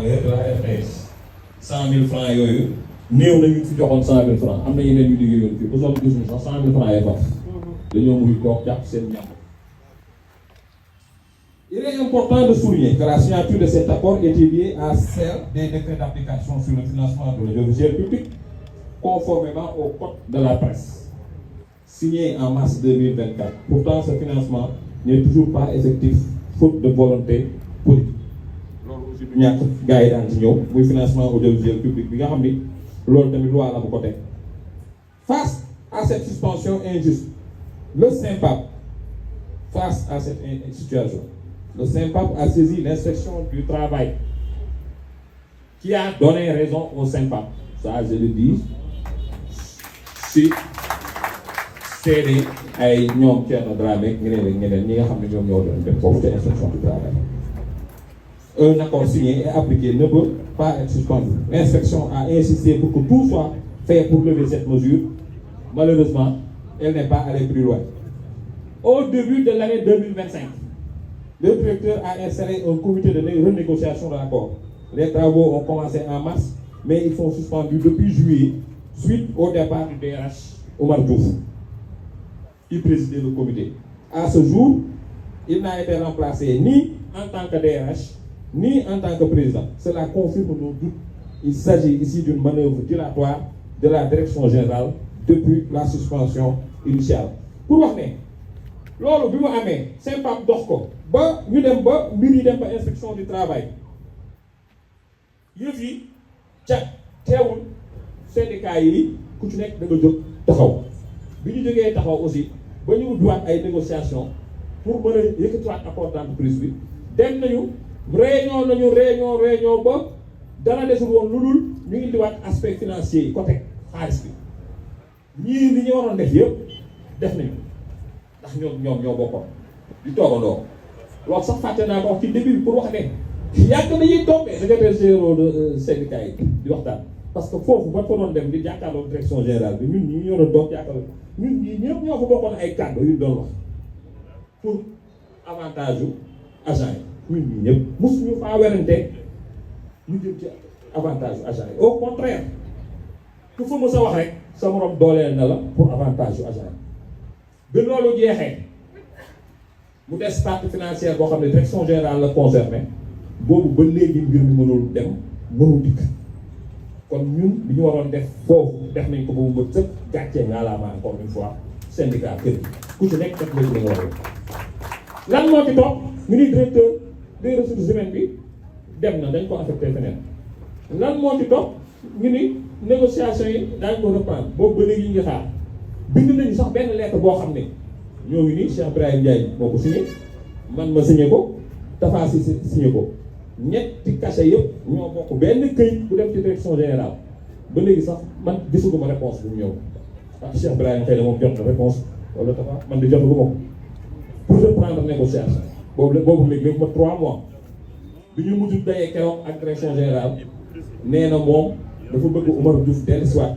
travailleurs de la RTS 100 000 francs yooyu néew na ñu fi joxoon 100 000 francs am na yeneen yu liggéeyoon fii ba soog gis ñu sax 100 000 francs yi fa dañoo mujj toog jàpp seen ñàkk. Il est important de souligner que la signature de cet accord était liée à celle des décrets d'application sur le financement de l'audiovisuel public conformément au code de la presse signé en mars 2024. Pourtant, ce financement n'est toujours pas effectif faute de volonté politique. loolu aussi du ñàkk gars yi daan ci ñëw muy financement audiovisuel public bi nga xam ni loolu tamit loi la bu ko teg. Face à cette suspension injuste, le SYNPAP, face à cette situation, le SYNPAP a saisi l'inspection du travail qui a donné raison au SYNPAP. Ça, je le dis, si seede ay ñoom Thierno Dramé ñeneen ñi nga xam ne ñoom ñoo doon def foofu ca inspection du travail. Un accord signé et appliqué ne peut pas être suspendu. L'inspection a insisté pour que tout soit fait pour lever cette mesure. Malheureusement, elle n'est pas allée plus loin. Au début de l'année 2025, le directeur a installé un comité de renégociation de l'accord. Les travaux ont commencé en mars, mais ils sont suspendus depuis juillet, suite au départ du DRH Oumar Diouf, qui présidait le comité. À ce jour, il n'a été remplacé ni en tant que DRH, ni en tant que président. Cela confirme nos doutes. Il s'agit ici d'une manœuvre dilatoire de la direction générale depuis la suspension initiale. Pour wax ne loolu bi mu amee SYNPAP dox ko ba ñu dem ba mbir yi dem ba inspection du travail yëf yi ca teewul syndicat yi ku ci nekk da nga jóg taxaw bi ñu jógee taxaw aussi ba ñu ubbiwaat ay négociations pour mën a yëkkatiwaat accord d'entreprise bi dem nañu réunion ba dara desul woon lu dul ñu indiwaat aspect financier yi côté xaalis bi ñii li ñu waroon def yëpp def nañu ndax ñoom ñoo bokkoon di toogandoo loolu sax fàtte naa ko wax ci début bi pour wax ne yàgg nañuy toog secrétaire général de syndicat yi di waxtaan parce que foofu ba ko doon dem di jàkkaarloo direction générale bi ñun ñi ñoo doon toog jàkkaarloo ñun ñii ñëpp ñoo ko bokkoon ay kàddu yu doon wax pour avantage yu agent yi ñun ñii ñëpp mosuñu faa werante lu jëm ci avantage yu agent yi au contraire ku fa mës a wax rek sa morom dooleel na la pour avantage yu agent bi loolu jeexee mu des partie financière boo xam ne direction générale la concerné boobu ba léegi mbir mi mënul dem mënul dikk kon ñun li ñu waroon def foofu def nañ ko boobu ba sëkk gàccee nga la ma encore une fois syndicat kër ku ci nekk def léegi la nga war lan moo ci topp ñu ni directeur des ressources humaines bi dem na dañ ko affecté feneen lan moo ci topp ñu ni négociation yi daañu ko reprendre boobu ba léegi ñu ngi xaar bind nañu sax benn lettre boo xam ne ñoo ngi nii Cheikh Ibrahima Ndiaye moo ko signé man ma signé ko Tafa si signé ko ñetti cachet yëpp ñoo bokk benn këyit bu dem ci direction générale ba léegi sax man gisuguma réponse bu mu ñëw ah Cheikh Ibrahima xëy na moom jot na réponse wala Tafa man di jotaguma ko pour reprendre négociation boobu léegi ma 3 mois bi ñu mujj dayee keroog ak direction générale nee na moom dafa bëgg Oumar Diouf dellu si waat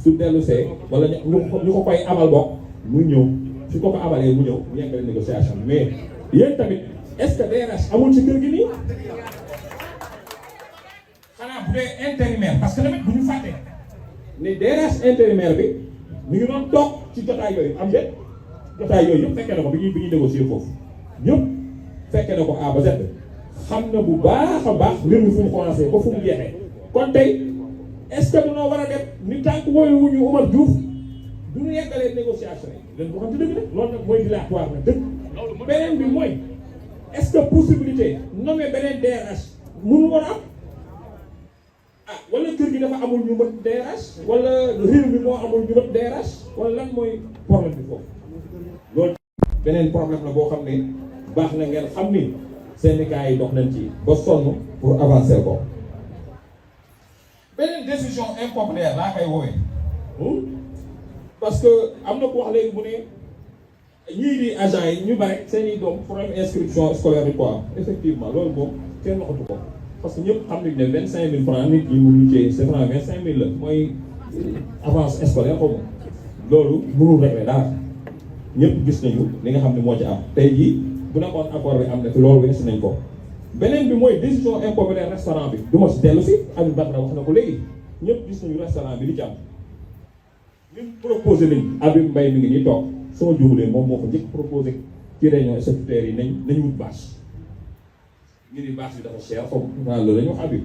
su dellu see wala ñu ko koy amal bokk muy ñëw su ko abalee mu ñëw mu yeggale négociation mais yéen tamit est-ce que DRH amul ci kër gi nii xanaa bu dee intérimaire parce que tamit bu ñu fàtte ne DRH intérimaire bi mi ngi doon toog ci jotaay yooyu am de jotaay yooyu yëpp fekkee na ko bi ñuy négocier foofu ñëpp fekkee na ko A ba Z xam na bu baax a baax mbir mi fu mu commencé ba fu mu jeexee kon tey est-ce que dañoo war a def ni tànk wooyu wuñu Oumar Diouf du ñu yeggalee négociation yi leen boo xam ci dëgg de loolu nag mooy dilatoire na dëgg beneen bi mooy est-ce que possibilité nommer beneen DRH mënu woon am ah wala kër gi dafa amul ñu mën DRH wala réew mi moo amul ñu mën DRH wala lan mooy problème bi foofu loolu beneen problème la boo xam ne baax na ngeen xam ni syndicats yi dox nañ ci ba sonn pour avancer ko beneen décision impopulaire laa koy woowee parce que am na ku wax léegi mu ne ñii di agent yi ñu bari seen i doom problème inscription scolaire yi quoi effectivement loolu moom kenn waxatu ko parce que ñëpp xam nañ ne 25000 francs nit ñi mënuñu cee c'est franc 25000 la mooy avance scolaire xaw ma loolu mënul régler dara ñëpp gis nañu li nga xam ne moo ci am tey jii bu nekkoon accord bi am na fi loolu weesu nañ ko beneen bi mooy décision impopulaire restaurant bi du ma si dellu si Habib Badara wax na ko léegi ñëpp gis nañu restaurant bi li ci am ñun proposé nañ Habib Mbaye mi ngi nii toog sama juulee moom moo ko njëkk proposé ci réunion statutaire yi nañu wut bâche ñu ni bâche bi dafa cher foofu waaw loolu la ñu wax Habib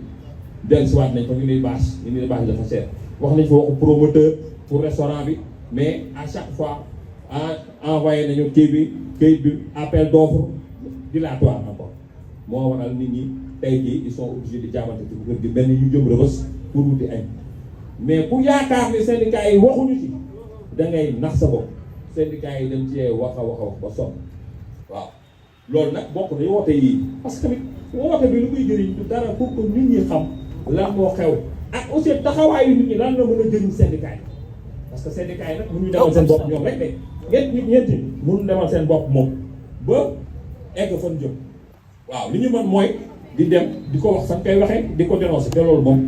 dellusiwaat nañ ko ñu ni bâche bi dafa cher wax nañ fa waxu promoteur pour restaurant bi mais à chaque fois envoyé nañu kayit bi appel d'offre dilatoire encore moo waral nit ñi tey jii ils sont obligés di jaabante ci kër gi mel ni ñu jëm Rebeuss pour wuti añ mais ku yaakaar ni syndicat yi waxuñu ci da ngay nax sa bopp syndicat yi dañ cee wax a ba sonn waaw loolu nag bokk na woote yii parce que tamit woote bi lu koy jëriñ du dara pour que nit ñi xam lan moo xew ak aussi taxawaayu nit ñi lan la mën a jëriñ syndicat yi parce que syndicat yi nag mënuñu demal seen bopp ñoom rek de ñeenti mënuñu demal seen bopp moom ba egg fan jëm waaw li ñu mën mooy di dem di ko wax fan koy waxee di ko dénoncer te loolu moom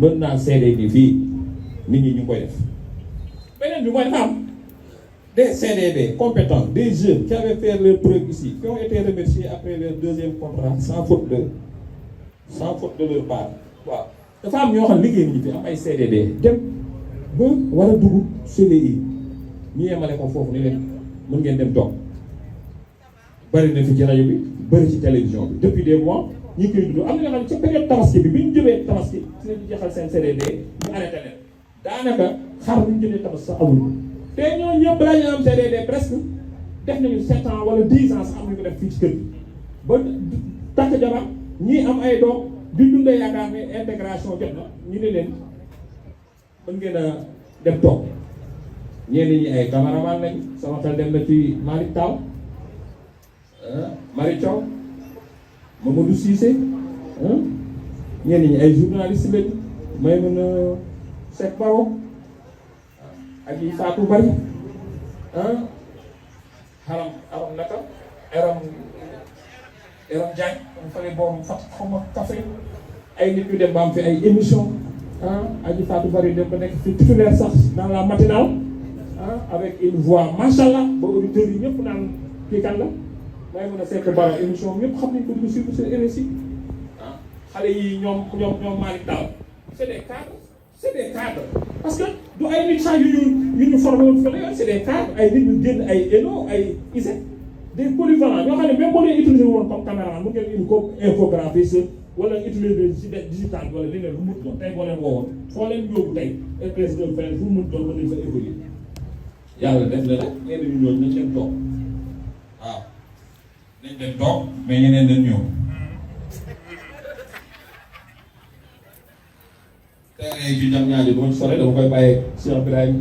mën naa seede ni fii nit ñi ñu koy def beneen bi mooy dafa am des CDD compétents des jeunes qui avaient fait leurs preuves ici qui ont été remerciés après leur deuxième contrat sans faute de leur part waaw dafa am ñoo xam liggéey nañu fi am ay CDD dem ba war a dugg CDI ñu yemale ko foofu ni leen mën ngeen dem toog bari na fi ci rajo bi bari ci télévision bi depuis des mois ñu ngi koy dund am na ñoo xam ne ca période tabaski bi ñu jëmee tabaski ci lañu jeexal seen CDD ñu arrêté leen daanaka xar bu ñu jëlee tabaski sax amul te ñoo ñëpp balaa ñu am CDD presque def nañu 7 ans wala 10 ans sax am ñu ko def fii ci kër gi ba takk jabar ñii am ay doom di dundee yaakaar ne intégration jot na ñu ne leen mën ngeen a dem toog ñenn ñi ay cameraman lañ sama xel dem na ci Malick Taw Marie Thiaw Mamadou Cissé ñenn ñi ay journaliste lañ may mën a Seck Baro ak yi Fatou Bari xaram naka eram Diagne am fale boobu xaw ma café ay nit ñu dem ba am fi ay émission ak yi Fatou Bari dem ba nekk fi titulaire sax dans la matinale avec une voix machallah ba auditeurs yi ñëpp naan kii kan la may mën a Seck Baro émission ñëpp xam nañ ko di ko suivre seen RSI xale yi ñoom Malick Daal c'est des cadres parce que du ay nit sax yu ñu formé woon fële c'est des cadres ay nit ñu génn ay ENO ay ISEC des polyvalents ñoo xam ne même boo leen utilisé woon comme caméra mu ngeen indi comme infographiste wala utiliser digital wala leneen lu mu doon tey boo leen woowoon foo leen yóbbu tey président feneen fu mu doon mën nañ fa évoluer yàlla def na rek ñenn ñu ñooñu nañ leen toog waaw nañ leen toog mais ñeneen dañ ñëw terrain bi jam ñaajo du ma ci sore dama koy bàyyee Cheikh Ibrahim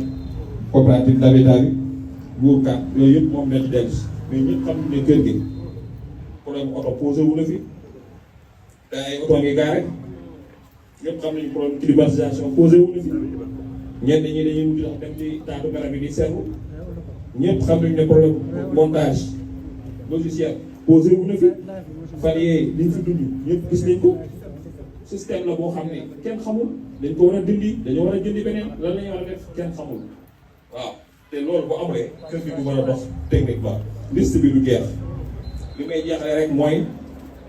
coopérative d'habitat bi buurkat yooyu yëpp moom la ci dellu si mais ñëpp xam ne kër gi problème oto posé wu na fi te ay oto ngi gaare ñëpp xam nañu problème climatisation posé wu na fi ñenn ñi dañuy wuti sax dem ci taatu garab yi di seetlu ñëpp xam nañu ne problème montage logiciel posé wu na fi fan yee liñ fi dund ñëpp gis nañ ko système la boo xam ne kenn xamul dañ ko war a dindi dañoo war a jëndi beneen lan la ñu war a def kenn xamul waaw te loolu bu amulee kër gi du mën a dox techniquement liste bi du jeex li may jeexale rek mooy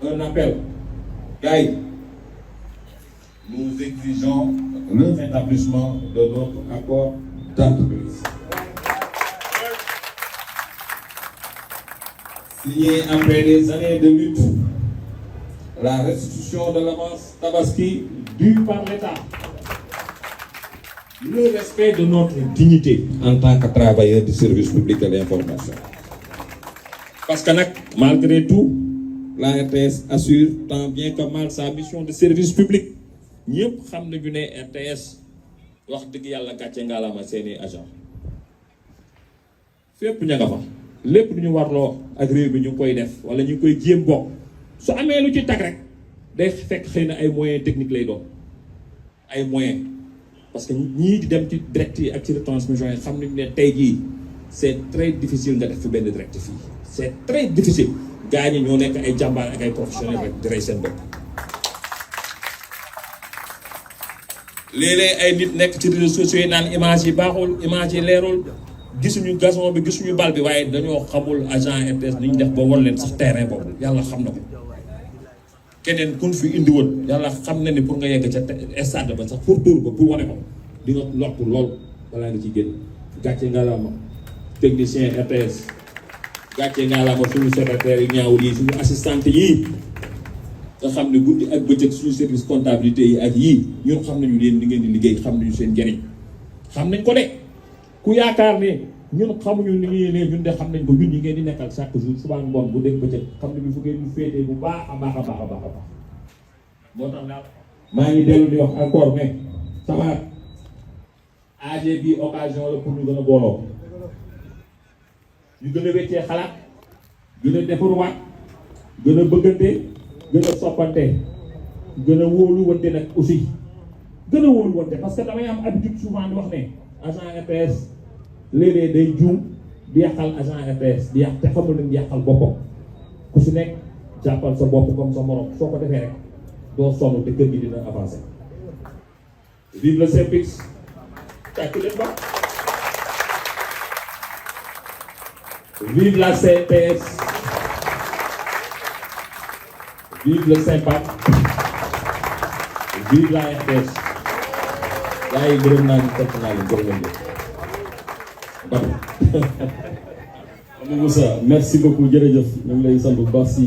un appel gars yi nous exigeons le rétablissement de notre accord d'entreprise signé après des années de lutte, la restitution de l'avance Tabaski due par l'État, le respect de notre dignité en tant que travailleur du service public de l'information. Parce que malgré tout, la RTS assure tant bien que mal sa mission de service public. ñëpp xam nañu ne RTS wax dëgg yàlla gàcce ngaalama seeni agent fépp ña nga fa lépp lu ñu warloo ak réew bi ñu ngi koy def wala ñu ngi koy jéem bokk su amee lu ci tag rek day fekk xëy na ay moyens techniques lay doon ay moyens parce que ñii di dem ci direct yi ak ci retransmission yi xam nañu ne tey jii c'est très difficile nga def fi benn direct fii c'est très difficile gars ñi ñoo nekk ay jàmbaar ak ay professionnels rek di rey seen bopp. léeg-léeg ay nit nekk ci réseaux sociaux yi naan image yi baaxul image yi leerul gisuñu gazon bi gisuñu bal bi waaye dañoo xamul agent RTS ni ñu def ba war leen sax terrain boobu yàlla xam na ko keneen kun fi indi woon yàlla xam na ni pour nga yegg ca stade ba sax pour dóor ko pour wane ko di nga lottu lool balaa nga ciy génn. gàcce ngalaama technicien RTS gàcce ngalaama suñu secrétaire yi ñaawul yi suñu assistante yii nga xam ne guddi ak bëccëg suñu service comptabilité yi ak yii ñun xam nañu leen li ngeen di liggéey xam nañu seen njëriñ xam nañ ko de ku yaakaar ne ñun xamuñu ni ngeen ne ñun de xam nañ ko ñun ñi ngeen di nekkal chaque jour suba ngoon bu dégg bëccëg xam nañu fu ngeen ñu féetee bu baax a baax a baax a baax a baax moo tax daal maa ngi dellu di wax encore mais sama AG bi occasion la pour ñu gën a booloo ñu gën a weccee xalaat gën a defarwaat gën a bëggante gën a soppante gën a wóolu wante nag aussi gën a wóolu wante parce que damay am habitude souvent di wax ne agent RTS léeg-léeg day juum di yàqal agent RTS di yàq te xamul ne di yàqal boppam ku si nekk jàppal sa bopp comme sa morom soo ko defee rek doo sonn te kër gi dina avancé. Vive le SYNPICS tàcc leen ba vive la CNTS vive le SYNPAC vive la RTS gars yi gërëm naa ñu fekk naa leen gërëm Moussa, merci beaucoup jërëjëf ñu ngi lay sant bu baax si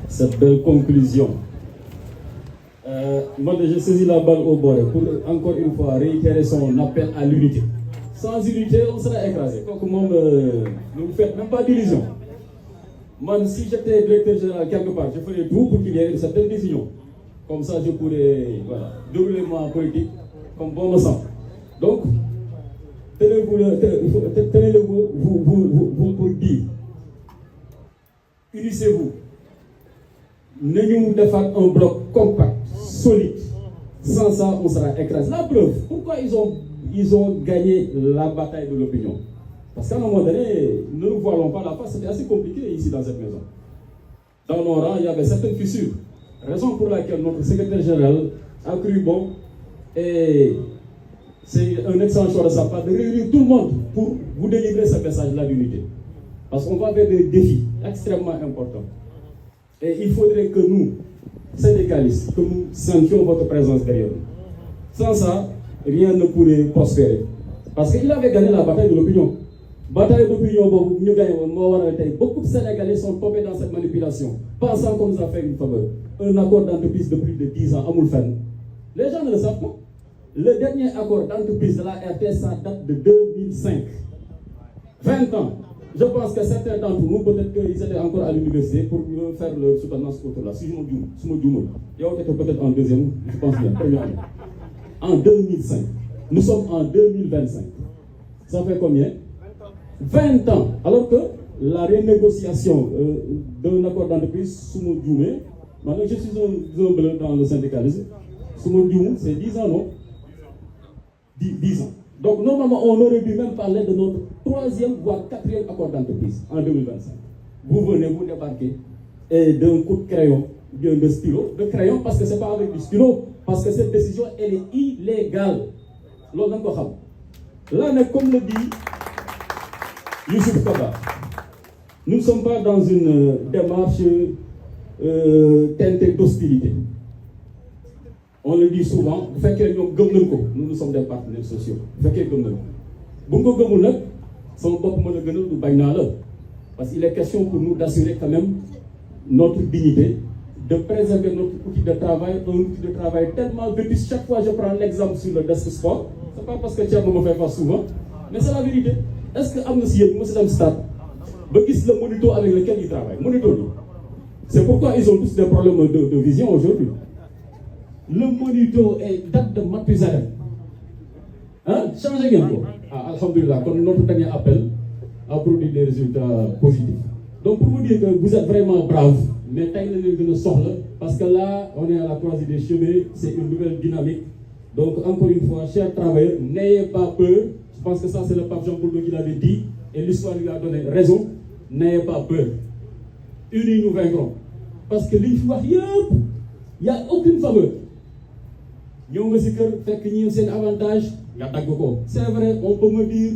cette belle conclusion. Moi j'ai saisi la balle au bord pour encore une fois réitérer son appel à l'unité. Sans unité on sera écrasé. Donc moom ne vous faites même pas d'illusion. Man si j'étais directeur général quelque part je ferais tout pour qu'il y ait une certaine décision. Comme ça je pourrais voilà dérouler ma politique comme bon me semble. Donc tenez-le vous pour dire unissez-vous nañu defar un bloc compact solide sans ça on sera écrasé. La preuve pourquoi ils ont gagné la bataille de l'opinion parce qu'à un moment donné ne nous voilons pas la face, c'était assez compliqué ici dans cette maison. Dans nos rangs il y avait certaines fissures, raison pour laquelle notre secrétaire général a cru bon et c'est un excellent choix de sa part de réunir tout le monde pour vous délivrer ce message-là d'unité. Parce qu'on va vers des défis extrêmement importants. Et il faudrait que nous, syndicalistes, que nous sentions votre présence derrière nous. Sans ça, rien ne pourrait prospérer. Parce qu'il avait gagné la bataille de l'opinion. Bataille d'opinion, nous gagnons. Beaucoup de Sénégalais sont tombés dans cette manipulation, pensant qu'on nous a fait une faveur. Un accord d'entreprise de plus de 10 ans à Moulfen. Les gens ne le savent pas. Le dernier accord d'entreprise de la RTS, ça date de 2005. 20 ans. Je pense que certains d'entre nous, peut-être qu'ils étaient encore à l'université pour faire leur soutenance autour-là. Si je me dis, il y a peut-être en deuxième, je pense bien, première année. En 2005. Nous sommes en 2025. Ça fait combien? 20 ans. Alors que la renégociation d'un accord d'entreprise, maintenant je suis un bleu dans le syndicalisme. C'est 10 ans, non? 10 ans. Donc normalement, on aurait dû même parler de notre 3e voire 4e accord d'entreprise en 2025. Vous venez, vous débarquez et d'un coup de crayon, de stylo, de crayon parce que c'est pas avec du stylo, parce que cette décision elle est illégale. Là, comme le dit Youssouf Kaba, nous ne sommes pas dans une démarche teintée d'hostilité. On le dit souvent, nous sommes des partenaires sociaux. Parce qu'il est question pour nous d'assurer quand même notre dignité, de préserver notre outil de travail, un outil de travail tellement vétuste. Chaque fois je prends l'exemple sur le desk sport, c'est pas parce que Thierno me fait pas souvent, mais c'est la vérité. Est-ce que Amnesty, M. Stade, le moniteur avec lequel ils travaillent, moniteur. C'est pourquoi ils ont tous des problèmes de vision aujourd'hui. Le moniteur est date de Mathusalem. Hein? Changez bien. Alhamdulillah, comme notre dernier appel a produit des résultats positifs. Donc pour vous dire que vous êtes vraiment braves, mais parce que là, on est à la croisée des chemins, c'est une nouvelle dynamique. Donc encore une fois, chers travailleurs, n'ayez pas peur. Je pense que ça c'est le pape Jean-Paul qui l'avait dit, et l'histoire lui a donné raison. N'ayez pas peur. Unis nous vaincrons. Parce que l'histoire, il n'y a aucune faveur. C'est un avantage. C'est vrai, on peut me dire,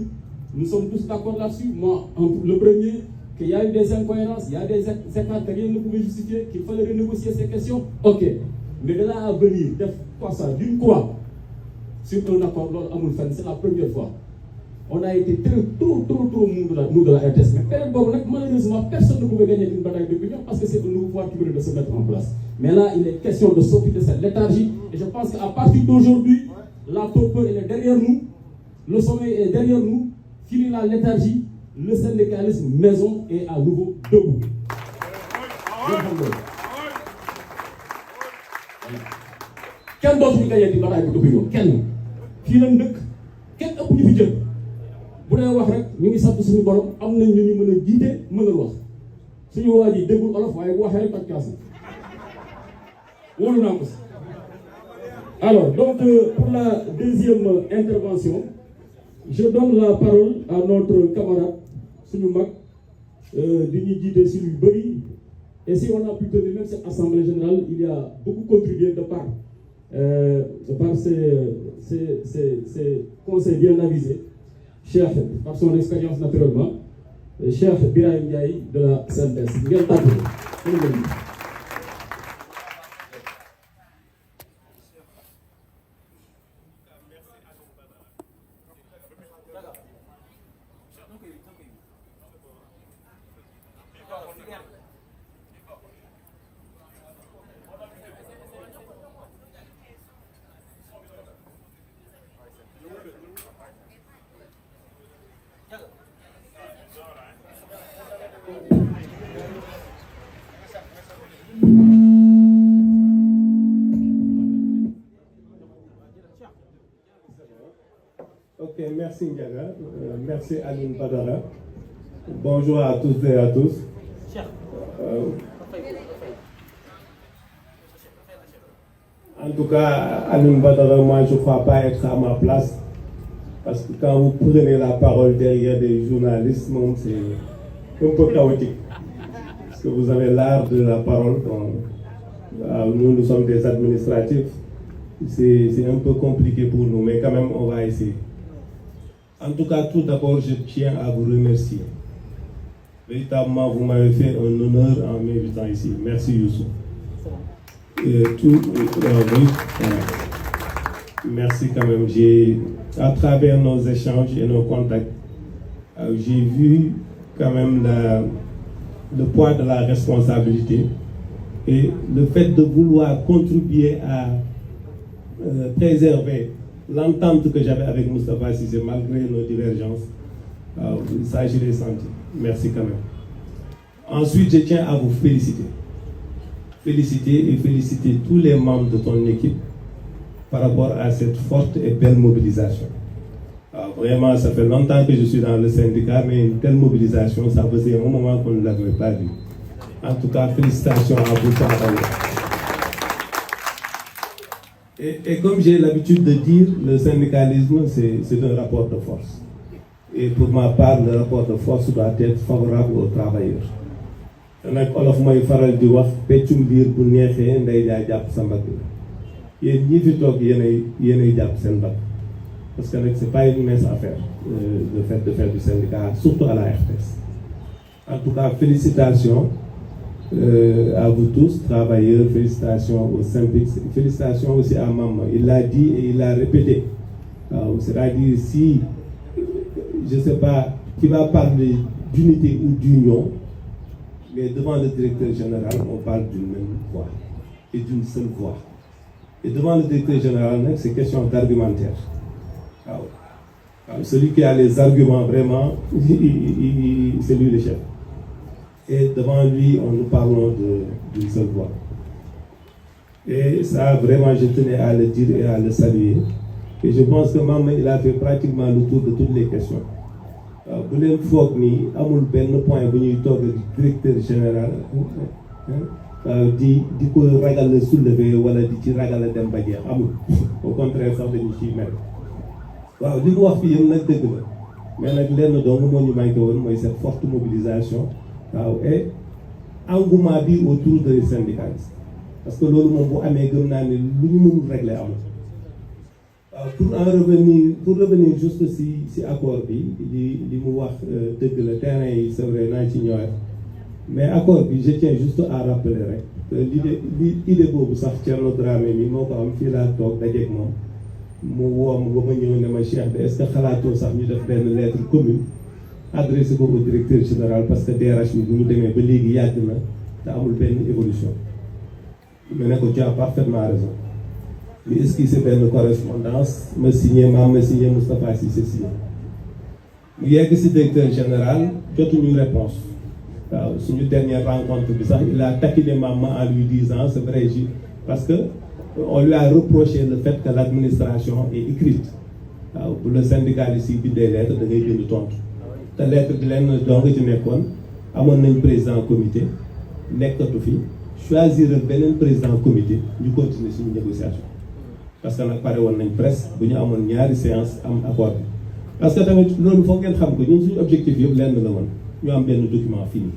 nous sommes tous d'accord là-dessus. Moi, le premier, qu'il y a eu des incohérences, il y a des écarts que rien ne pouvait justifier, qu'il fallait renégocier ces questions. Ok. Mais de là à venir, quoi ça, d'une croix, sur un accord, c'est la première fois. On a été trop nous de la RTS. Mais malheureusement, personne ne pouvait gagner une bataille d'opinion parce que c'est un nouveau pouvoir qui venait de se mettre en place. Mais là, il est question de sortir de cette léthargie. Et je pense qu'à partir d'aujourd'hui, la torpeur elle est derrière nous, le sommeil est derrière nous, fini la léthargie, le syndicalisme maison est à nouveau debout. Kenn dootuñu gagné di bataille d'opinion kenn fii lañ dëkk kenn ëpp ñu fi jël bu dee wax rek ñu ngi sant suñu borom am nañ ñu mën a jiite mën a wax suñu waa ji déggul olof waaye bu waxee rek ak kaas wóolu naa ko si. Alors donc pour la deuxième intervention je donne la parole à notre camarade suñu mag di ñuy jiite si lu bëri et si on a pu tenir même cette assemblée générale il y a beaucoup contribué de par ses conseils bien avisés, Cheikh, par son expérience naturellement, Cheikh Birahim Ndiaye de la CNTS. Ok, merci Ndiaga, merci Aline Badara. Bonjour à toutes et à tous. En tout cas, Aline Badara, moi je ne crois pas être à ma place. Parce que quand vous prenez la parole derrière des journalistes, c'est un peu chaotique. Parce que vous avez l'art de la parole. Nous sommes des administratifs. C'est un peu compliqué pour nous, mais quand même, on va essayer. En tout cas, tout d'abord, je tiens à vous remercier. Véritablement, vous m'avez fait un honneur en m'invitant ici. Merci, Youssou. Merci quand même. À travers nos échanges et nos contacts, j'ai vu quand même le poids de la responsabilité et le fait de vouloir contribuer à préserver l'entente que j'avais avec Moustapha Cissé malgré nos divergences. Ça, je l'ai senti. Merci quand même. Ensuite, je tiens à vous féliciter. Féliciter tous les membres de ton équipe par rapport à cette forte et belle mobilisation. Alors, vraiment, ça fait longtemps que je suis dans le syndicat, mais une telle mobilisation, ça faisait un moment qu'on ne l'avait pas vu. En tout cas, félicitations à vous. Et comme j'ai l'habitude de dire, le syndicalisme, c'est un rapport de force. Et pour ma part, le rapport de force doit être favorable aux travailleurs. nag olof mooy faral di wax peccum biir bu neexee nday jaay jàpp sa mbagg yéen ñi fi toog yéenay jàpp seen mbagg parce que nag c'est pas une mince affaire le fait de faire du syndicat surtout à la RTS. En tout cas, félicitations à vous tous, travailleurs, félicitations aux SYNPICS, félicitations aussi à Maman. Il l'a dit et il l'a répété. C'est-à-dire si, je ne sais pas, qui va parler d'unité ou d'union, mais devant le directeur général, on parle d'une même voix et d'une seule voix. Et devant le directeur général, c'est question d'argumentaire. Celui qui a les arguments vraiment, c'est lui le chef. Et devant lui, nous parlons d'une seule voix. Et ça, vraiment, je tenais à le dire et à le saluer. Et je pense que Maman, il a fait pratiquement le tour de toutes les questions. Bu leen foog ni amul benn point bu ñuy toog directeur général di ko ragal a soulever wala di ci ragal a dem ba jeex amul au contraire sax dañu ciy mel. waaw li mu wax fii yëpp nag dëgg la mais nag lenn dong moo ñu manqué woon mooy cette forte mobilisation et engouement bi autour des syndicalistes parce que loolu moom bu amee gëm naa ne lu ñu mënul régler amul pour revenir juste si accord bi li mu wax dëgg la terrain yi c'est vrai naa ci ñëwaat mais accord bi je tiens juste à rappeler rek que idée boobu sax Thierno Dramé mi moo ko am fii laa toog dajeeg moom mu woom ba ma ñëw ne ma Cheikh bi est-ce que xalaatoo sax ñu def benn lettre commune adressé ko au directeur général parce que DRH bi bu ñu demee ba léegi yàgg na te amul benn évolution ma ne ko tu as parfaitement raison ñu esquissé benn correspondance ma signé Moustapha Cissé signé mu yegg si directeur général jotuñu réponse waaw suñu dernière rencontre bi sax il a taquiné maman en lui disant c'est vrai parce que on lui a reproché le fait que l'administration est écrite waaw bu le syndicaliste yi bindee lettre da ngay bind tontu te lettre bi leen donc ci nekkoon amoon nañ président comité nekkatu fi choisir beneen président comité ñu continuer suñu négociation parce que nag pare woon nañ presse bu ñu amoon ñaari séance am accord bi parce que tamit loolu foog ngeen xam ko ñun suñu objectif yëpp lenn la woon ñu am benn document fini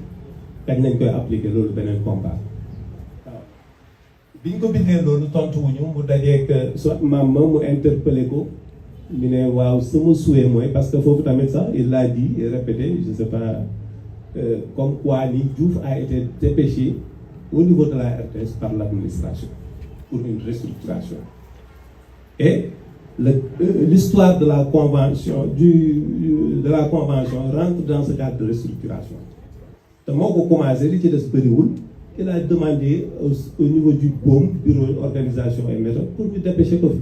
kañ nañ koy appliquer loolu beneen combat waaw biñ ko bindee loolu tontu wuñu mu dajeek soit maam ma mu interpellé ko ñu ne waaw sama souhait mooy parce que foofu tamit sax il l'a dit et répété je sais pas comme quoi ni Diouf a été dépêché au niveau de la RTS par l'administration pour une restructuration et l'histoire de la convention de la convention rentre dans ce cadre de restructuration te moo ko commencé li ci des bëriwul il a demandé au niveau du BOM bureau organisation et méthode pour ñu dépêcher ko fi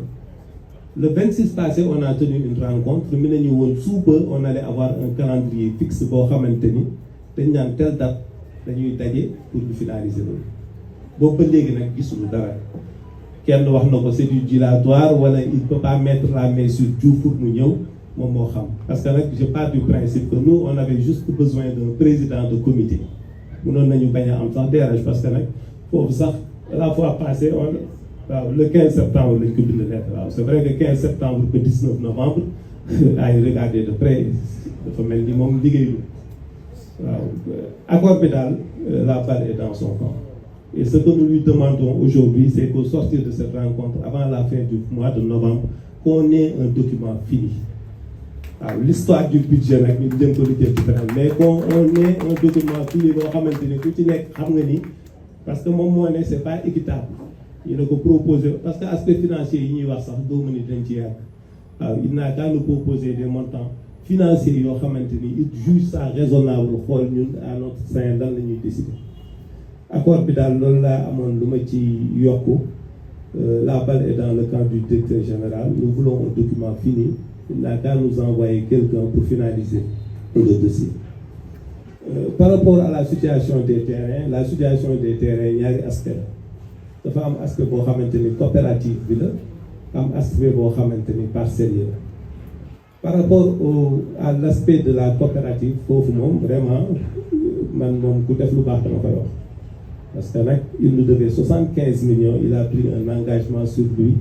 le 26 passé on a tenu une rencontre mi nañu woon suba on allait avoir un calendrier fixe boo xamante ni dañ naan telle date dañuy daje pour ñu finaliser loolu boobu ba léegi nag gisuñu dara kenn wax na ko c'est du dilatoire wala il peut pas mettre la main sur Diouf pour mu ñëw moom moo xam parce que nag je pars du principe que nous on avait juste besoin d'un président de comité mënoon nañu bañ a am sax DRH parce que nag foofu sax la fois passée waaw le 15 septembre lañ ko bind lettre waaw c'est vrai que 15 septembre ba 19 novembre ay regarder de près dafa mel ni moom liggéeyu waaw accord bi daal la balle est dans son camp et ce que nous lui demandons aujourd'hui c'est qu'au sortir de cette rencontre avant la fin du mois de novembre qu'on ait un document fini waaw l'histoire du budget nag ñu jëm ko liggéey ci beneen mais qu'on ait un document fini boo xamante ni ku ci nekk xam nga ni parce que moom moo ne c'est pas équitable ñu ne ko proposer parce que aspect financier yi ñuy wax sax doo mën ni dañ ci yàgg waaw il n'a qu'à nous proposer des montants financiers yoo xamante ni il juge ça raisonnable xool ñun à notre sein lan la ñuy décider accord bi daal loolu laa amoon lu ma ci yokku la balle est dans le camp du directeur général nous voulons un document fini il n'a qu'à nous envoyer quelqu'un pour finaliser le dossier par rapport à la situation des terrains ñaari aspect la dafa am aspect boo xamante ni coopérative bi la am aspect boo xamante ni parcelle la par rapport à l'aspect de la coopérative foofu moom vraiment man moom ku def lu baax dama koy wax parce que nag il nous devait 75 millions il a pris un engagement sur lui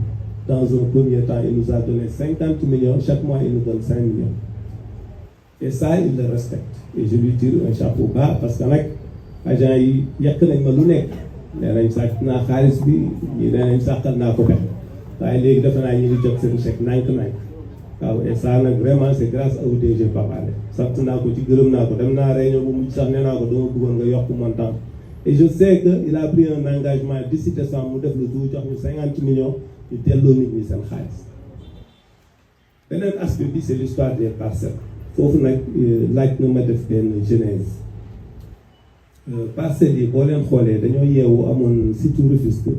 dans un premier temps il nous a donné 50 millions chaque mois il nous donne 5 millions et ça il le respecte et je lui tire un chapeau bas parce que nag agent yi yàq nañ ma lu nekk nee nañ sàcc naa xaalis bi ñii nee nañ sàqal naa ko pexe waaye léegi defe naa ñi ngi jot seen chèque nànk-nànk waaw et ça nag vraiment c'est grâce au DG Pape Alé sant naa ko ci gërëm naa ko dem naa réunion bu mujj sax nee naa ko dama bëggoon nga yokk montant et je sais que il a pris un engagement d'ici décembre mu def le tout jox ñu 50 millions ñu delloo nit ñi seen xaalis beneen aspect bi c'est l'histoire des parcelles foofu nag laaj na ma def benn genèse parcelles yi boo leen xoolee dañoo yeewu amoon surtout Rufisque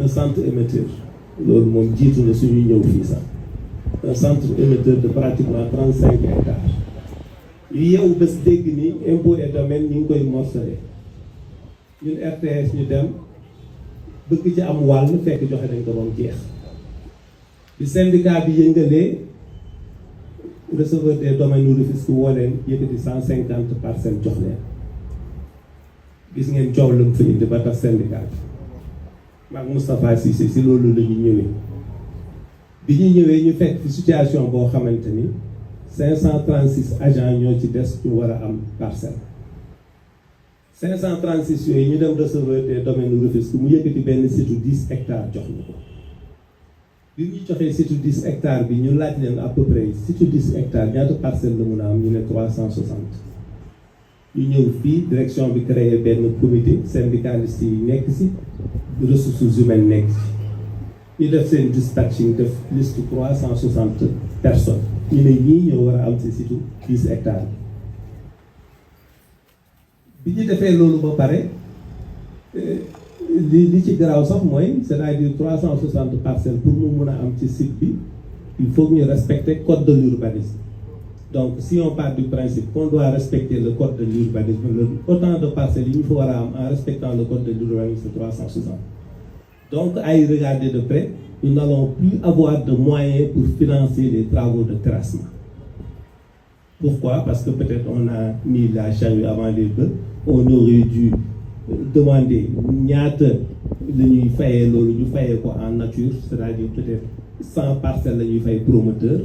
un centre émetteur loolu moom jiitu na suñuy ñëw fii sax un centre émetteur de pratiquement 35 hectares ñu yeewu bés dégg ni impôt et domaine ñu ngi koy morcelé ñun RTS ñu dem bëgg ci am wàll fekk joxe nañ ko moom jeex bi syndicat bi yëngalee receveur des domaines nu Rufisque woo leen yëkkati 150 parcelles jox leen gis ngeen coow la mu fa indi ba tax syndicat bi maag Moustapha Cissé si loolu la ñu ñëwee bi ñu ñëwee ñu fekk fi situation boo xamante ni 536 agents ñoo ci des ñu war a am parcelle 536 yooyu ñu dem receveur des domaines nu Rufisque mu yëkkati benn site 10 hectares jox ñu ko bi ñu joxee surtout 10 hectares bi ñu laaj leen à peu près surtout 10 hectares ñaata parcelle la mun a am ñu ne 360 ñu ñëw fii direction bi créé benn comité syndicaliste yi nekk si ressources humaines nekk si ñu def seen dispatching def liste 360 personnes ñu ne ñii ñoo war a am si surtout 10 hectares bi ñu defee loolu ba pare li ci garaaw sax mooy c'est-à-dire 360 parcelles pour mu mun a am ci site bi il faut que ñu respecter code de l'urbanisme. Donc si on part du principe qu'on doit respecter le code de l'urbanisme, autant de parcelles il faut avoir en respectant le code de l'urbanisme, c'est 360. Donc à y regarder de près, nous n'allons plus avoir de moyens pour financer les travaux de terrassement. Pourquoi? Parce que peut-être on a mis la charrue avant les bœufs, on aurait dû demander ñaata la ñuy fayee loolu ñu fayee ko en nature, c'est-à-dire peut-être 100 parcelles la ñuy fay promoteur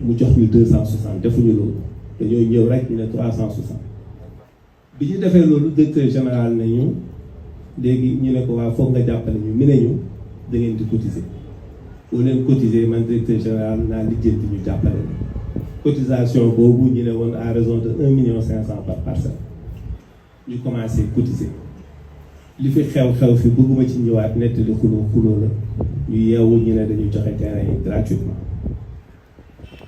mu jox ñu 260 defuñu loolu dañoo ñëw rek ñu ne 360 bi ñu defee loolu directeur général nañu léegi ñu ne ko waa foog nga jàppale ñu mi ne ñu da ngeen di cotiser boo leen cotiser man directeur général naa lijjanti ñu jàppale cotisation boobu ñu ne woon à raison de 1,5 million par parcelle ñu commencé cotiser li fi xew fi bëgguma ci ñëwaat nettali xuloo la ñu yeewu ñu ne dañu joxe terrain yi gratuitement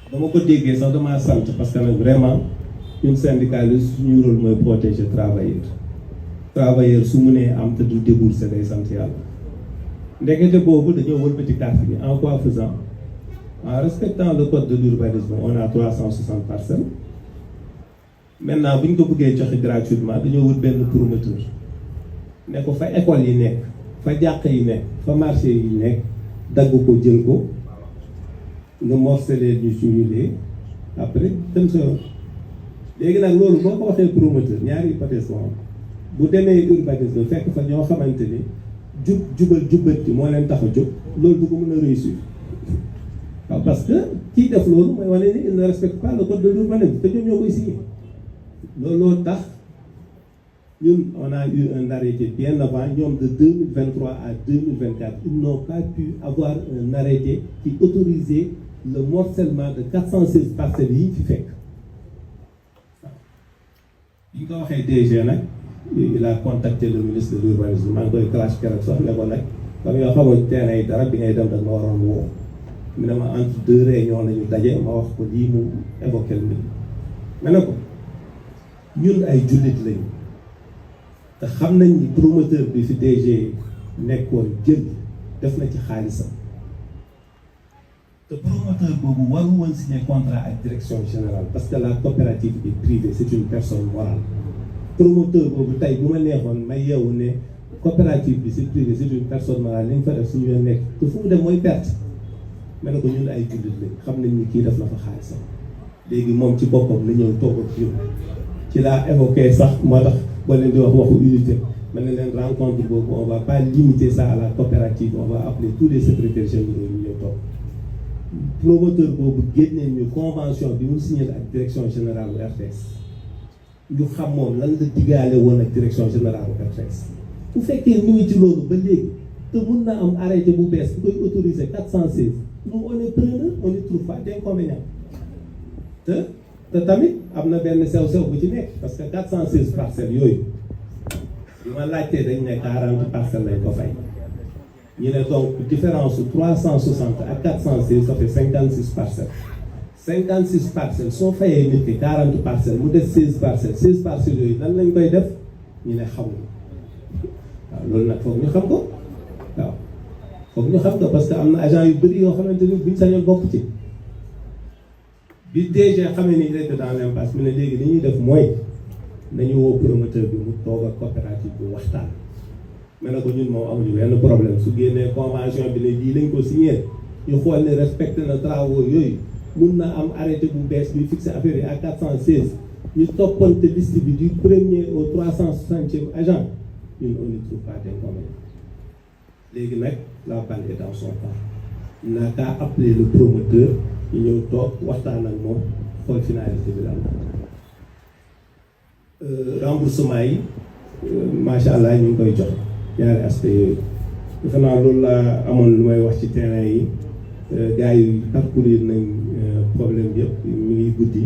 ba ma ko déggee sax damaa sant parce que nag vraiment ñun syndicaliste suñu rôle mooy protéger travailleur su mu nee am te du débourser day sant yàlla ndekete boobu dañoo wëlbati carte bi en quoi faisant en respectant le code de l'urbanisme on a 360 parcelles maintenant bu ñu ko bëggee joxe gratuitement dañoo wut benn promoteur ne ko fa école yi nekk fa jàq yi nekk fa marché yi nekk dagg ko jël ko nga morcelé ñu suñulee après dem sa yoon léegi nag loolu boo ko waxee promoteur ñaari hypothèse moom bu demee urbanisme fekk fa ñoo xamante ni jubal jubbanti moo leen tax a jóg loolu du ko mën a réussir waaw parce que kii def loolu mooy wane ni il ne respecte pas le code de l'urbanisme te ñoom ñoo koy signé looloo tax ñun on a eu un arrêté bien avant ñoom de 2023 à 2024 ils n'ont pas pu avoir un arrêté qui autorisait le morcellement de 416 parcelles yi fi fekk waaw bi ñu ko waxee DG nag il a contacté le ministre de l'urbanisme maa ngi koy clash keroog sax ne ko nag comme yoo xamoo terrain yi dara bi ngay dem rek ma waroon woo mu ne ma entre deux réunions la ñu daje ma wax ko lii mu évoqué le ma ne ko ñun ay jullit lañu te xam nañ ni promoteur bi fi DG nekkoon jël def na ci xaalisam te promoteur boobu waru woon signer contrat ak direction générale parce que la coopérative est privée c'est une personne morale promoteur boobu tey bu ma neexoon may yeewu ne coopérative bi c'est privé c'est une personne morale li ñu fa def suñu yoon nekk te fu mu dem mooy perte ma ne ko ñun ay jullit lañ xam nañ ni kii def na fa xaalisam léegi moom ci boppam la ñëw toog ak ñun ci laa évoqué sax moo tax boo leen di wax waxu unité man ne leen rencontre boobu on va pas limiter ça à la coopérative on va appeler tous les secrétaires généraux ñu ñëw toog promoteur boobu génneen ñu convention bi mu signé ak direction générale bu RTS ñu xam moom lan la diggaale woon ak direction générale bu RTS bu fekkee ñu ngi ci loolu ba léegi te mun na am arrêté bu bees bu koy autoriser 416 nous on est preneur on ne trouve pas d'inconvénient te tamit am na benn sew-sew bu ci nekk parce que 416 parcelles yooyu bi ma laajtee dañ ne 40 parcelles lañ ko fay ñu ne donc différence su 360 ak 416 ça fait 56 parcelles 56 parcelles soo fayee nit ki 40 parcelles mu def 16 parcelles yooyu nan lañ koy def ñu ne xamuñu waaw loolu nag foog ñu xam ko waaw foog ñu xam ko parce que am na agent yu bëri yoo xamante ni buñ sañoon bokk ci bi DG xamee ni il était dans l'impasse mu ne léegi li ñuy def mooy nañu woo promoteur bi mu toog ak coopérative bi waxtaan mais ne ko ñun moom amuñu benn problème su génnee convention bi ne lii lañ ko signé ñu xool ne respecté na travaux yooyu mun na am arrêté bu bees bi fixé affaire yi à 416 ñu toppante liste bi du 1er au 360e agent ñun on ne trouve pas d'inconvénient léegi nag la balle est dans son camp il n'a qu'à appeler le promoteur ñu ñëw toog waxtaan ak moom xool finalité bi daal remboursement yi macha allah ñu ngi koy jox ñaari aspect yooyu defe naa loolu laa amoon lu may wax ci terrain yi gars yi parcourir nañ problème yëpp mi ngi guddi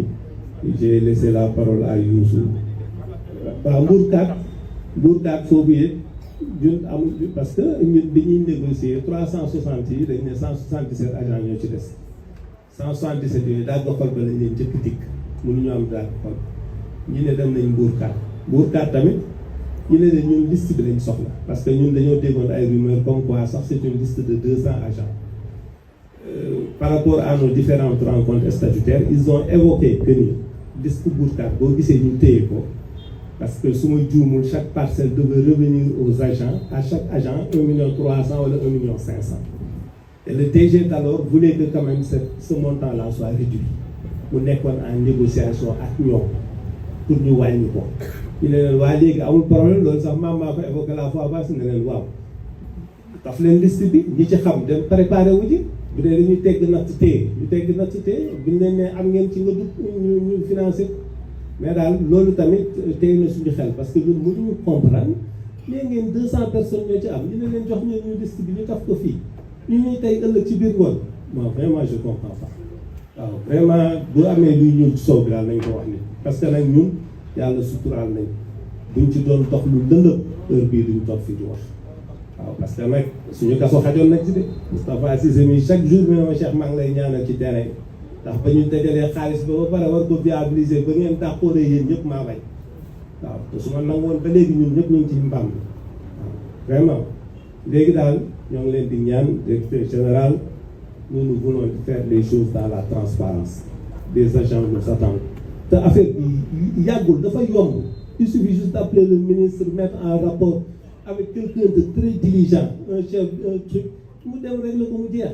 j'ai laissé la parole à Youssou. waaw Mbourkat foofu it ñun amul parce que ñun bi ñuy négocier 360 yi dañ ne 177 agents ñoo ci des 177 yooyu daal xol ba lañ leen njëkk dikk mënuñu am daal xol ñi ne dem nañ Mbourkat tamit ñu ne ñun liste bi lañ soxla parce que ñun dañoo déggoon ay rumeurs comme quoi sax c'est une liste de 200 agents par rapport à nos différentes rencontres statutaires ils ont évoqué que ni liste Mbourkat boo gisee ñu téye ko parce que su ma juumul chaque parcelle devait revenir aux agents à chaque agent 1,3 million wala 1,5 million. Et le DG alors voulait que quand même ce montant-là soit réduit mu nekkoon en négociation ak ñoom pour ñu wàññi ko. ñu ne leen waa léegi amul problème loolu sax maam maa ko évoqué la fois passée ne leen waaw daf leen liste bi ñi ci xam dem préparé wu ji bu dee dañuy tegg natt téye ñu tegg natt téye buñ leen ne am ngeen ci nga dugg ñu financé. mais daal loolu tamit tey na suñu xel parce que ñun mënuñu comprendre léegi ngeen 200 personnes ñoo ci am ñu ne leen jox ñu liste bi ñu taf ko fii ñu ñuy tey ëllëg ci biir ngoon bon vraiment je comprends pas waaw vraiment bu amee luy ñuul ci soow bi daal nañ ko wax ni parce que nag ñun yàlla suturaal nañ buñ ci doon dox lu lëndëm heure bii duñ toog fii di wax waaw parce que nag suñu kaso xajoon nañ ci de Moustapha Cissé mi chaque jour bi ne ma Cheikh maa ngi lay ñaanal ci terrain ndax ba ñu dajalee xaalis ba pare war ko viabiliser ba ngeen dàqooree yéen ñëpp maa bay waaw te su ma nangoon ba léegi ñun ñëpp ñu ngi ci mbam waaw vraiment léegi daal ñoo ngi leen di ñaan directeur général nous voulons faire les choses dans la transparence des agents nous attendent te affaire bi yàggul dafa yomb il suffit juste d'appeler le ministre mettre en rapport avec quelqu'un de très diligent un chef un truc mu dem régler ko mu jeex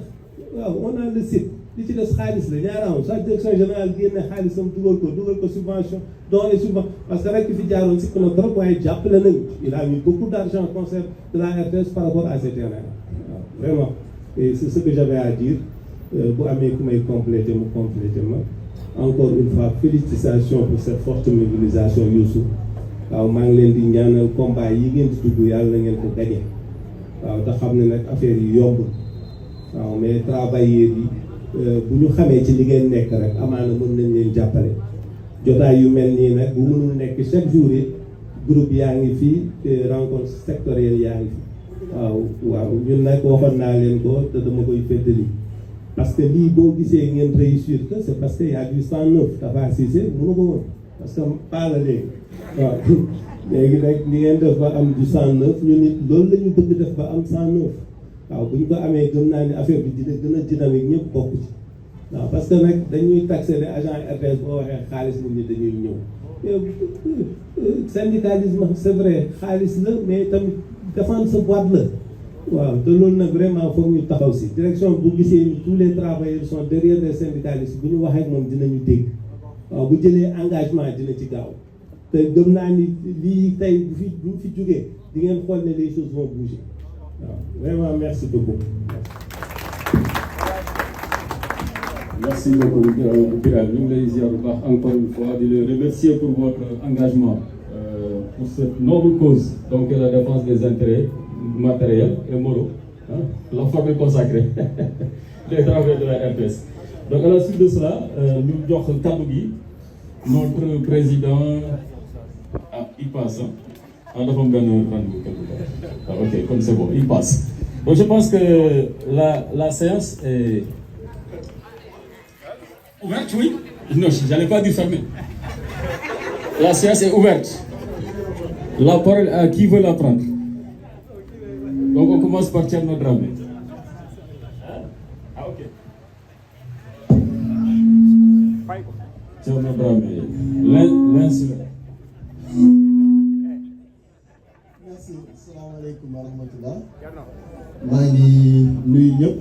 waaw on a le site li ci des xaalis la ñaaraaw chaque direction générale génne xaalisam dugal ko subvention don et subvention parce que rek ki fi jaaroon si na trop waaye jàppale nañu il a mis beaucoup d'argent au concert de la RTS par rapport à ces terrains waaw vraiment et c'est ce que j'avais à dire bu amee ku may compléter mu compléter ma encore une fois félicitations pour cette forte mobilisation Youssou waaw maa ngi leen di ñaanal combat yi ngeen di dugg yàlla na ngeen ko gagné waaw te xam ne nag affaire yi yombul waaw mais travailleurs yi bu ñu xamee ci li ngeen nekk rek amaana mën nañ leen jàppale jotaay yu mel nii nag bu mënul nekk chaque jour yi groupe yaa ngi fii rencontre sectorielle yaa ngi fi waaw ñun nag waxoon naa leen ko te dama koy féddali parce que lii boo gisee ngeen réussir que c'est parce que y a du 109 Tafa Cissé mënu ko woon parce que pas la léegi waaw léegi nag li ngeen def ba am du 109 ñun it loolu la ñu bëgg def ba am 109 waaw bu ñu ko amee gëm naa ne affaire bi dina gën a dynamique ñëpp bokk ci waaw parce que nag dañuy taxé ne agent RTS boo waxee xaalis nit ñi dañuy ñëw syndicalisme c'est vrai xaalis la mais tamit défendre sa boîte la waaw te loolu nag vraiment foog ñu taxaw si direction bu gisee ni tous les travailleurs sont derrière les syndicalistes bu ñu waxee ak moom dinañu dégg waaw bu jëlee engagement dina ci gaaw te gëm naa ni lii tey bu ñu fi jógee di ngeen xool ne les choses vont bouger waaw vraiment merci beaucoup. Merci beaucoup Birame ñu ngi lay ziar bu baax encore une fois di le remercier pour votre engagement pour cette noble cause donc la défense des intérêts matériels et moraux la famille consacrée des travailleurs de la RTS. Donc à la suite de cela ñu jox kàddu gi notre président il passe dafa am benn rendez-vous quelque part ok comme c'est bon il passe donc je pense que la séance est ouverte, oui? Non, j'allais pas dire fermer. La séance est ouverte. La parole à qui veut la prendre. Donc on commence par Thierno Dramé. Ah ok. Thierno Dramé. Merci. Asalaamaaleykum wa rahmatullah. maa ngi nuyu ñëpp.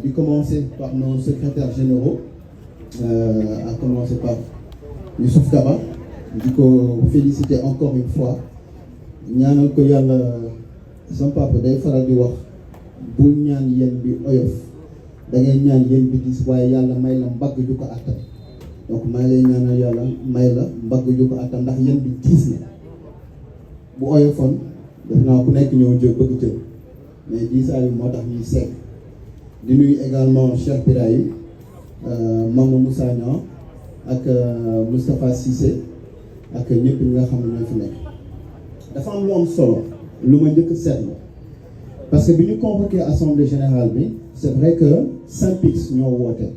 di commencer par nos secrétaires généraux, à commencer par Youssouf Kaba, di ko féliciter encore une fois ñaanal ko yàlla sama papa day faral di wax bul ñaan yéen bi oyof da ngay ñaan yéen bi gis waaye yàlla may la mbagg ju ko attan donc maa lay ñaanal yàlla may la mbagg ju ko attan ndax yéen bi tiis na bu oyofoon def naa ku nekk ñëw jël bëgg jël mais diisaayu moo tax ñuy segg di nuyu également Cheikh Birahim Mamadou Moussa Niang ak Moustapha Cissé ak ñëpp ñi nga xam ne ñoo fi nekk dafa am lu am solo lu ma njëkk seetlu parce que bi ñu convoqué assemblée générale bi c'est vrai que SYNPICS ñoo woote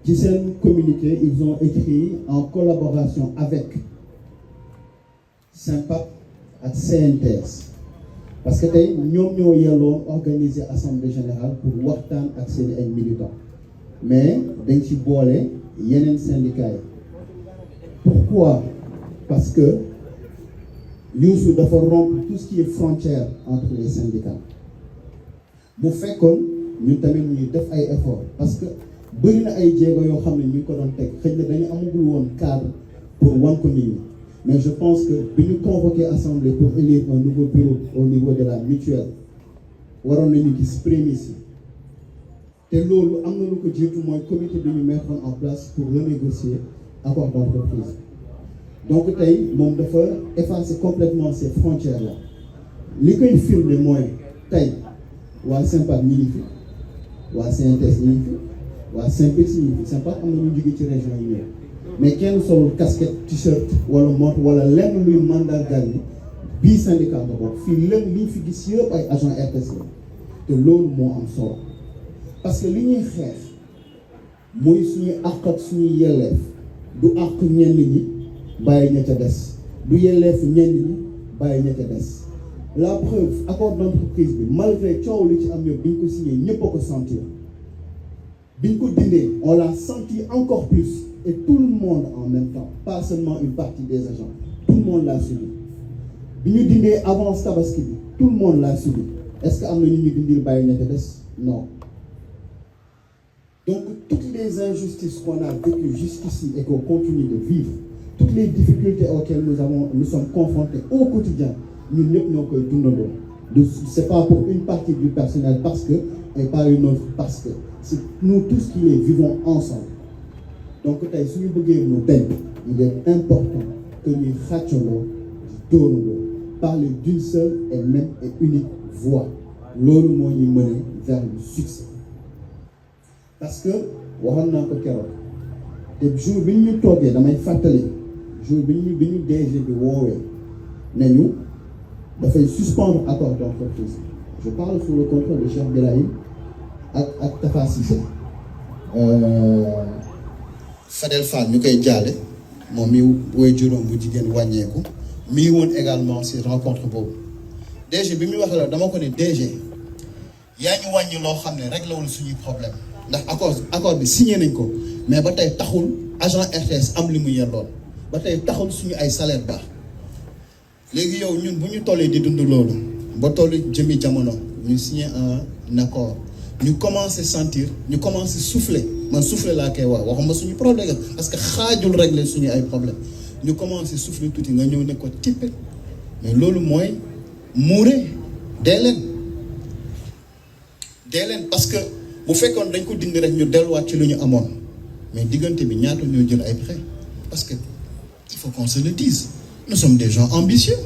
ci seen communiqué ils ont écrit en collaboration avec SYNPAP ak CNTS parce que tey ñoom ñoo yelloon organiser assemblée générale pour waxtaan ak seen ay militants mais dañ ci boole yeneen syndicats yi pourquoi parce que Youssou dafa rompre tout ce qui est frontière entre les syndicats bu fekkoon ñun tamit ñuy def ay efforts parce que bëri na ay jéego yoo xam ne ñu ngi ko doon teg xëy na dañu amagul woon cadre pour wan ko nit ñi mais je pense que bi ñu convoqué assemblée pour élire un nouveau bureau au niveau de la mutuelle waroon nañu gis prémices yi te loolu am na lu ko jiitu mooy comité bi ñu mettre en place pour renégocier accord d'entreprise donc tey moom dafa effacer complètement ces frontières là li koy firnde mooy tey waa SYNPAP ñi ngi fi waa CNTS ñi ngi fi waa SYNPICS ñi ngi fi SYNPAP am na ñu jóge ci région yi ñëw mais kenn solul casquette t-shirt wala montre wala lenn luy mandargaal ni bii syndicat nga bokk fii lenn liñ fi gis yëpp ay agent RTS la te loolu moo am solo parce que li ñuy xeex muy suñuy àq ak suñuy yelleef du àq ñenn ñi bàyyi ña ca des du yelleef ñenn ñi bàyyi ña ca des la preuve accord d'entreprise bi malgré coow li ci am yëpp bi ñu ko signé ñëpp a ko sentir bi ñu ko dindee on l'a senti encore plus et tout le monde en même temps pas seulement une partie des agents tout le monde l'a subi bi ñu dindee avance tabaski bi tout le monde l'a subi est-ce que am na ñu ñu dindil bàyyi ña ca des non. Donc, toutes les injustices qu'on a vécues jusqu'ici et qu'on continue de vivre, toutes les difficultés auxquelles nous sommes confrontés au quotidien, nous n'avons pas c'est pas pour une partie du personnel parce que, et pas une autre parce que. C'est nous tous qui les vivons ensemble. Donc, il est important que nous rationnons, parler d'une seule et même et unique voix. L'autre mot nous mener vers le succès. Parce que waxoon naa ko keroog te jour bi ñu toogee damay fàttali jour bi ñu DG bi woowee ne ñu dafay suspendre accord d'entreprise je parle sous le contrôle de Cheikh Birahim ak Tafa Cissé Fadel Fall ñu koy jaale moom mi woy juróom bu jigéen wàññeeku mi woon également ci rencontre boobu DG bi muy wax la dama ko ne DG yaa ñu wàññi loo xam ne réglé wul suñuy problème ndax accord bi signé nañ ko mais ba tey taxul agent RTS am li mu yelloon ba tey taxul suñu ay salaire baax léegi yow ñun bu ñu tollee di dund loolu ba tollu jëmi jamono ñu signé un accord ñu commencé sentir ñu commencé souffler man souffler laa koy wax waxuma suñu problème parce que xaajul régler suñu ay problème ñu commencé souffler tuuti nga ñëw ne ko tippe mais loolu mooy muure dee leen parce que bu fekkoon dañ ko dindi rek ñu delluwaat ci lu ñu amoon mais diggante bi ñaata ñoo jël ay prêts parce que il faut qu'on se le dise nous sommes des gens ambitieux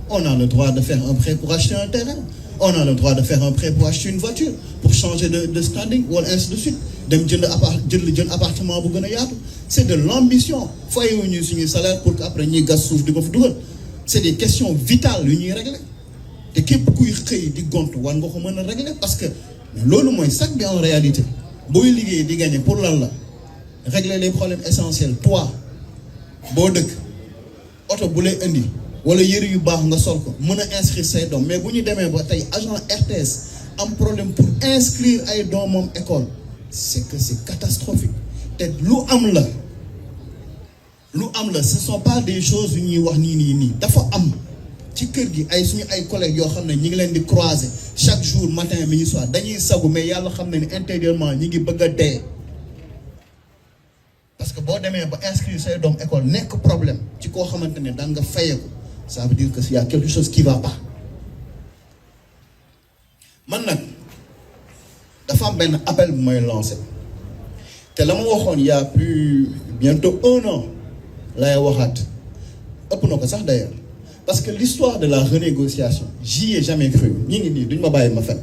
on a le droit de faire un prêt pour acheter un terrain on a le droit de faire un prêt pour acheter une voiture pour changer de standing wala ainsi de suite dem jënd appartement bu gën a yaatu c'est de l'ambition fayuñu suñuy salaire pour que après ñuy gas suuf di ko fi dugal c'est des questions vitales yu ñuy régler te képp kuy xëy di gont war nga ko mën a régler parce que loolu mooy sax bi en réalité booy liggéey di gagner pour lan la régler les problèmes essentiels toi boo dëkk oto bu lay indi wala yëre yu baax nga sol ko mën a inscrire say doom mais bu ñu demee ba tey agent RTS am problème pour inscrire ay doomam école c'est que c'est catastrophique te lu am la ce sont pas des choses yu ñuy wax nii dafa am ci kër gi ay suñu ay collègues yoo xam ne ñi ngi leen di croiser chaque jour matin midi soir dañuy sagu mais yàlla xam ne ni intérieurement ñi ngi bëgg a dee parce que boo demee ba inscrire say doom école nekk problème ci koo xamante ne da nga fayeeku ça veut dire que s'il y a quelque chose qui va pas man nag dafa am benn appel bu may lancer te la ma waxoon il y a plus bientôt 1 an lay waxaat ëpp na ko sax d'ailleurs parce que l'histoire de la renégociation j'y ai jamais cru ñi ngi nii duñ ma bàyyi ma fen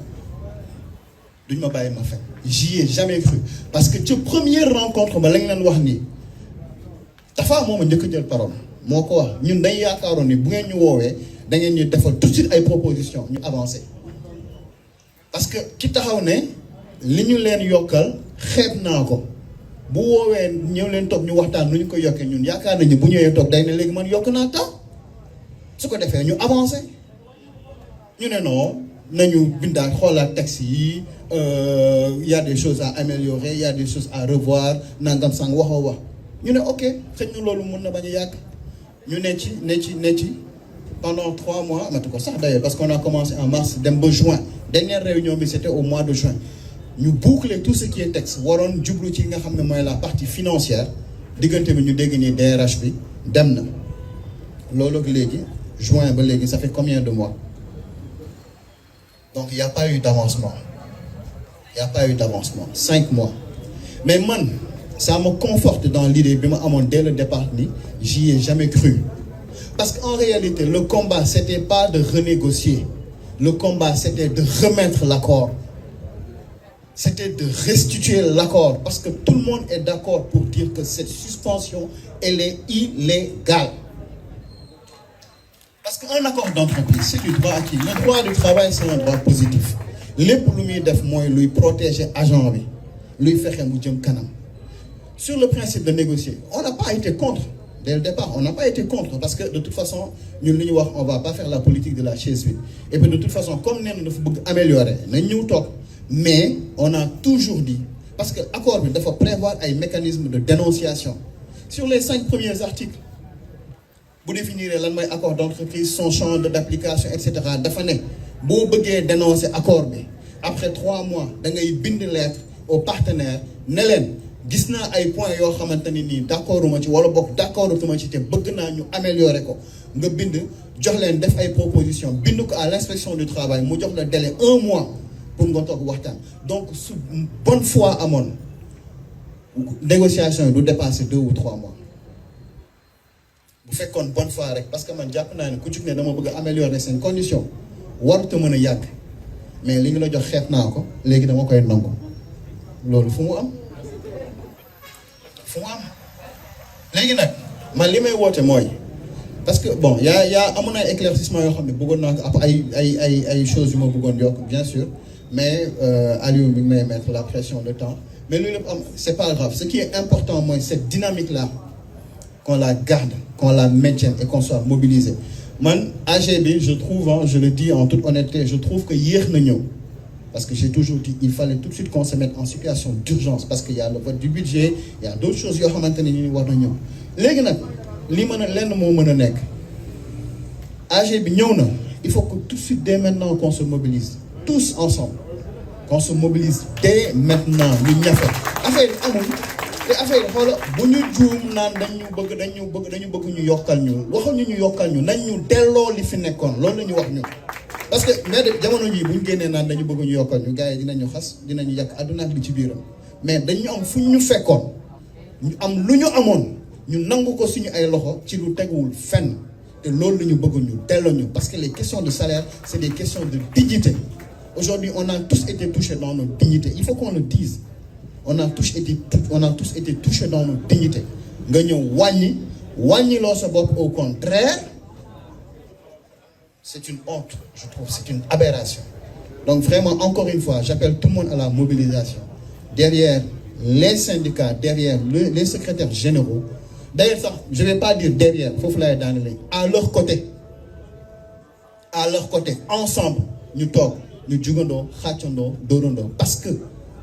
duñ ma bàyyi ma fekk j'y ai jamais cru parce que ci première rencontre ba lañ leen wax nii dafa moom a njëkk jël parole moo ko wax ñun dañ yaakaaroon ni bu ngeen ñu woowee da ngeen ñu defal tout de suite ay propositions ñu avancer parce que ki taxaw ne li ñu leen yokkal xeeb naa ko bu woowee ñëw leen toog ñu waxtaan nu ñu ko yokkee ñun yaakaar nañu bu ñëwee toog day ne léegi man yokk naa temps su ko defee ñu avancer ñu ne non nañu bindaat xoolaat texte yi y a des choses à améliorer y a des choses à revoir nangam sang waxoo wax ñu ne ok xëy na loolu mën na bañ a yàgg ñu ne ci pendant 3 mois matu ko sax d'ailleurs parce qu'on a commencé en mars dem ba juin dernière réunion bi c'était au mois de juin ñu boucler tout ce qui est texte waroon jublu ci nga xam ne mooy la partie financière diggante bi ñu dégg nii DRH bi dem na loolu ak léegi juin ba léegi ça fait combien de mois donc il y a pas eu d'avancement 5 mois mais man ça me conforte dans l'idée bi ma amoon dès le départ ni j'y ai jamais cru parce qu'en réalité le combat c'était pas de renégocier le combat c'était de remettre l'accord c'était de restituer l'accord parce que tout le monde est d'accord pour dire que cette suspension elle est illégale parce qu'un accord d'entreprise c'est du droit acquis le droit du travail c'est un droit positif lépp lu muy def mooy luy protéger agent bi luy fexe mu jëm kanam sur le principe de négocier on n'a pas été contre dès le départ on n'a pas été contre parce que de toute façon ñun li ñu wax on va pas faire la politique de la chaise vide et puis de toute façon comme nee na dafa bëgg améliorer nañ ñëw toog mais on a toujours dit parce que accord bi dafa prévoir ay mécanismes de dénonciation sur les 5 premiers articles bu définir lan mooy accord d'entreprise son champ d'application et cetera dafa ne boo bëggee dénoncer accord bi après 3 mois da ngay bind lettre aux partenaires ne leen gis naa ay points yoo xamante ne nii d'accorduma ci wala bokk d'accorduma ci te bëgg naa ñu améliorer ko nga bind jox leen def ay propositions bind ko à l'inspection du travail mu jox la délai 1 mois pour nga toog waxtaan donc su bonne foi amoon négociation yi du dépasser 2 ou 3 mois bu fekkoon bonne foi rek parce que man jàpp naa ne ku ci ne dama bëgg a améliorer seen condition warut a mën a yàgg mais li ñu la jox xeet naa ko léegi dama koy nangu loolu fu mu am léegi nag man li may woote mooy parce que bon yaa amoon ay éclaircissement yoo xam ne bëggoon naa ko ab ay choses yu ma bëggoon yokk bien sûr mais Aliou mi ngi may mettre la pression le temps mais loolu lépp am c'est pas grave ce qui est important mooy cette dynamique là qu'on la garde qu'on la maintienne et qu'on soit mobilisé man AG bi je trouve je le dis en toute honnêteté je trouve que yéex na ñëw parce que j'ai toujours dit il fallait tout de suite qu'on se mette en situation d'urgence parce que y a le vote du budget il y a d'autres choses yoo xamante ne ñu war na ñëw léegi nag li mën a lenn moo mën a nekk AG bi ñëw na il faut que tout de suite dès maintenant qu'on se mobilise tous ensemble qu'on se mobilise dès maintenant ñu ñafe affaire yi amul te affaire yi xoola bu ñu juum naan dañu bëgg ñu yokkal ñu waxuñu ñu yokkal ñu nañ ñu delloo li fi nekkoon loolu la ñu wax ñu parce que mais de jamono jii bu ñu génnee naan dañu bëgg ñu yokkal ñu gars yi dinañu xas dinañu yàq àdduna ak li ci biiram mais dañu am fu ñu fekkoon ñu am lu ñu amoon ñu nangu ko suñu ay loxo ci lu teguwul fenn te loolu la ñu bëgg ñu delloo ñu parce que les questions de salaire c'est des questions de dignité aujourd'hui on a tous été touchés dans nos dignités il faut qu'on le dise on a tous été touchés dans nos dignités nga ñëw wàññi loo sa bopp au contraire c'est une honte je trouve c'est une aberration donc vraiment encore une fois j'appelle tout le monde à la mobilisation derrière les syndicats derrière les secrétaires généraux d'ailleurs sax je vais pas dire derrière foofu laay daane lañ à leur côté ensemble ñu toog ñu jugandoo xàccandoo dóorandoo parce que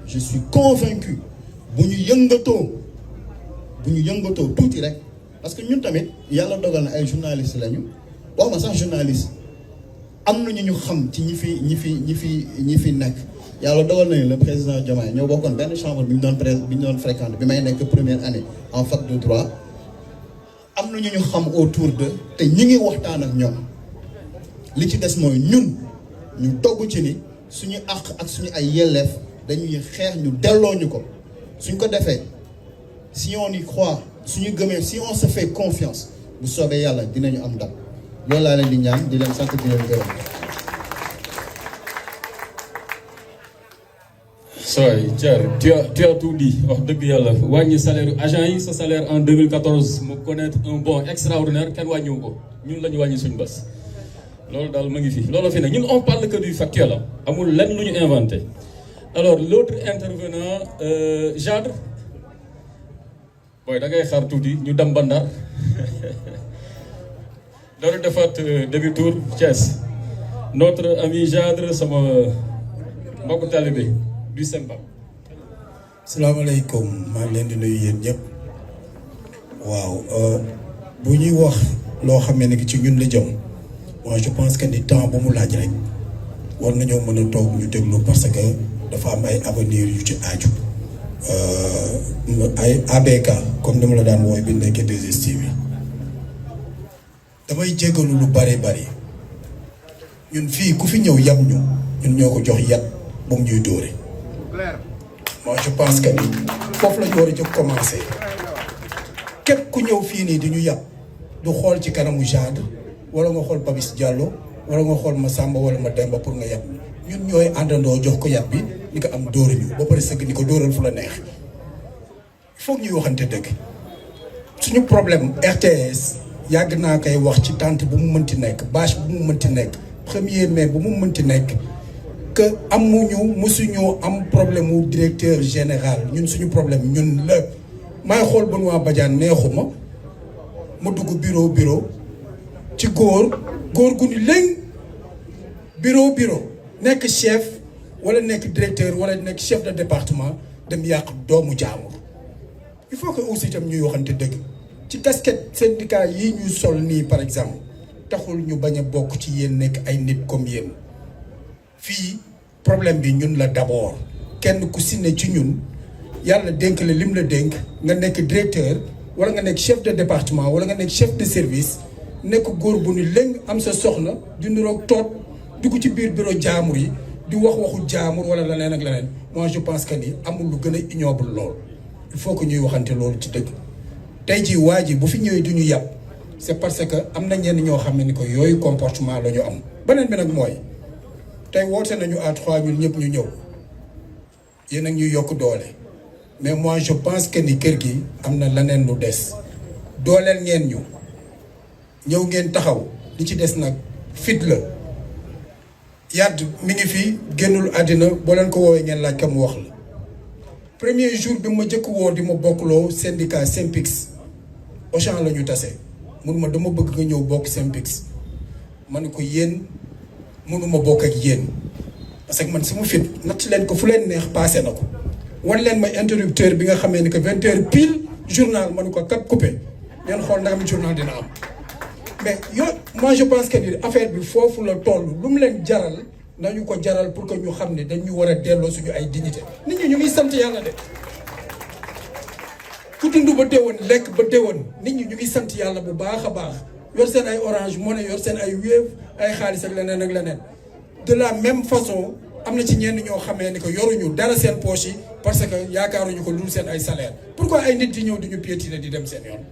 je suis convaincu bu ñu yëngatoo tuuti rek parce que ñun tamit yàlla dogal na ay journalistes lañu wax ma sax journaliste am nañu ñu xam ci ñi fi nekk yàlla dogal nañu le président Diomaye ñoo bokkoon benn chambre bi ñu doon fréquenter bi may nekk première année en fac de droit am nañu ñu xam autour de te ñi ngi waxtaan ak ñoom li ci des mooy ñun ñu togg ci ni suñu àq ak suñu ay yelleef dañuy xeex ñu delloo ñu ko suñ ko defee si on y croit suñu gëmee si on se fait confiance bu soobee yàlla dinañu am ndam loolu laa leen di ñaan di leen sant di leen gërëm. Soy tu as tout dit wax dëgg yàlla wàññi salaire agent yi sa salaire en 2014 mu connaître un bond extraordinaire kenn wàññiwu ko ñun la ñu wàññi suñu bés. loolu daal ma ngi fi loolu fi ne ñun on parle que du factuel amul lenn lu ñu inventé alors l'autre intervenant Jadre booy da ngay xaar tuuti ñu dem ba Ndar dara defaat demi tour Thiès notre ami Jadre sama mbokku talibé du Sempa. salaamaaleykum maa ngi leen di nuyu yéen ñëpp waaw bu ñuy wax loo xam ne ci ñun la jëm moi je pense que ni temps bu mu laaj rek war nañoo mën a toog ñu déglu parce que dafa am ay avenir yu ci aaju ay ABK comme ni ma la daan wooy bi nekkee 2STV bi damay jégalu lu bari ñun fii ku fi ñëw yab ñun ñoo ko jox yat ba mu ñuy dóore moi je pense que ni foofu la ñu war a jóg commencé képp ku ñëw fii nii di ñu yab du xool ci kanamu Jadre wala nga xool Papis Diallo wala nga xool Massamba wala Mademba pour nga yab ñun ñooy àndandoo jox ko yab bi ni ko am dóore ñu ba pare sëgg ni ko dóoral fu la neex il faut ñuy waxante dëgg suñu problème RTS yàgg naa koy wax ci tente bu mu mënti nekk bâche bu mu mënti nekk 1er mai bu mu mënti nekk que musuñu am problème mu directeur général ñun suñu problème ñun la maay xool Benoît Badiane neexuma mu dugg bureau ci góor gu ni léegi bureau nekk chef wala nekk directeur wala nekk chef de département dem yàq doomu jaamur il faut que aussi itam ñuy waxante dëgg ci casquette syndicat yi ñuy sol nii par exemple taxul ñu bañ a bokk ci yéen nekk ay nit comme yéen fii problème bi ñun la d'abord kenn ku si ne ci ñun yàlla dénk la lim la dénk nga nekk directeur wala nga nekk chef de département wala nga nekk chef de service nekk góor bu ni léegi am sa soxna di niroog toot dugg ci biir bureau jaamur yi di waxu jaamur wala leneen ak leneen moi je pense que ni amul lu gën a ignoble lool il faut que ñuy waxante loolu ci dëgg tey jii waa ji bu fi ñëwee du ñu yàpp c'est parce que am na ñenn ñoo xam ne ni ko yooyu comportement la ñu am beneen bi nag mooy tey woote nañu à 3 ñun ñëpp ñu ñëw yéen ak ñuy yokk doole mais moi je pense que ni kër gi am na leneen lu des dooleel ngeen ñu ñëw ngeen taxaw li ci des nag fit la yàdd mi ngi fi génnul àddina boo leen ko woowee ngeen laaj ka mu wax la premier jour bi ma jëkk woo di ma bokkloo syndicat Synpics Auchan la ñu tase mun ma dama bëgg nga ñëw bokk Synpics ma ne ko yéen mënuma bokk ak yéen parce que man sama fit natt leen ko fu leen neex passé na ko wan leen ma interrupteur bi nga xamee ni que 20h pile journal ma ne ko kap coupé ngeen xool ndax mi journal dina am mais yo moi je pense que ni affaire bi foofu la toll lu mu leen jaral nañu ko jaral pour que ñu xam ne dañu war a delloo suñu ay dignité nit ñi ñu ngi sant yàlla de ku dund ba déwoon lekk ba déwoon nit ñi ñu ngi sant yàlla bu baax a baax yor seen ay Orange Money yor seen ay Wave ay xaalis ak leneen ak leneen de la même façon am na ci ñenn ñoo xamee ni que yoruñu dara seen poche yi parce que yaakaaruñu ko lu seen ay salaire pourquoi ay nit di ñëw di ñu piétiner di dem seen yoon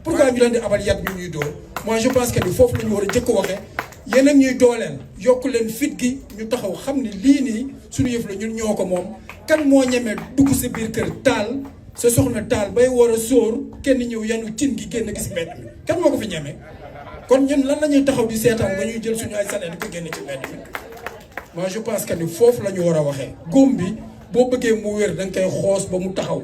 pourquoi ñu leen di abal yat ñu ñuy dóor moi je pense que ni foofu la ñu war a jëkk waxee yéen ak ñuy dooleel yokk leen fit gi ñu taxaw xam ni lii nii suñu yëf la ñun ñoo ko moom kan moo ñemee dugg sa biir kër taal sa soxna taal bay war a sóor kenn ñëw yanu cin gi génn gi si mbedd mi kan moo ko fi ñemee kon ñun lan la ñuy taxaw di seetaan ba ñuy jël suñu ay salaire di ko génn ci mbedd mi moi je pense que ni foofu la ñu war a waxee góom bi boo bëggee mu wér da nga koy xoos ba mu taxaw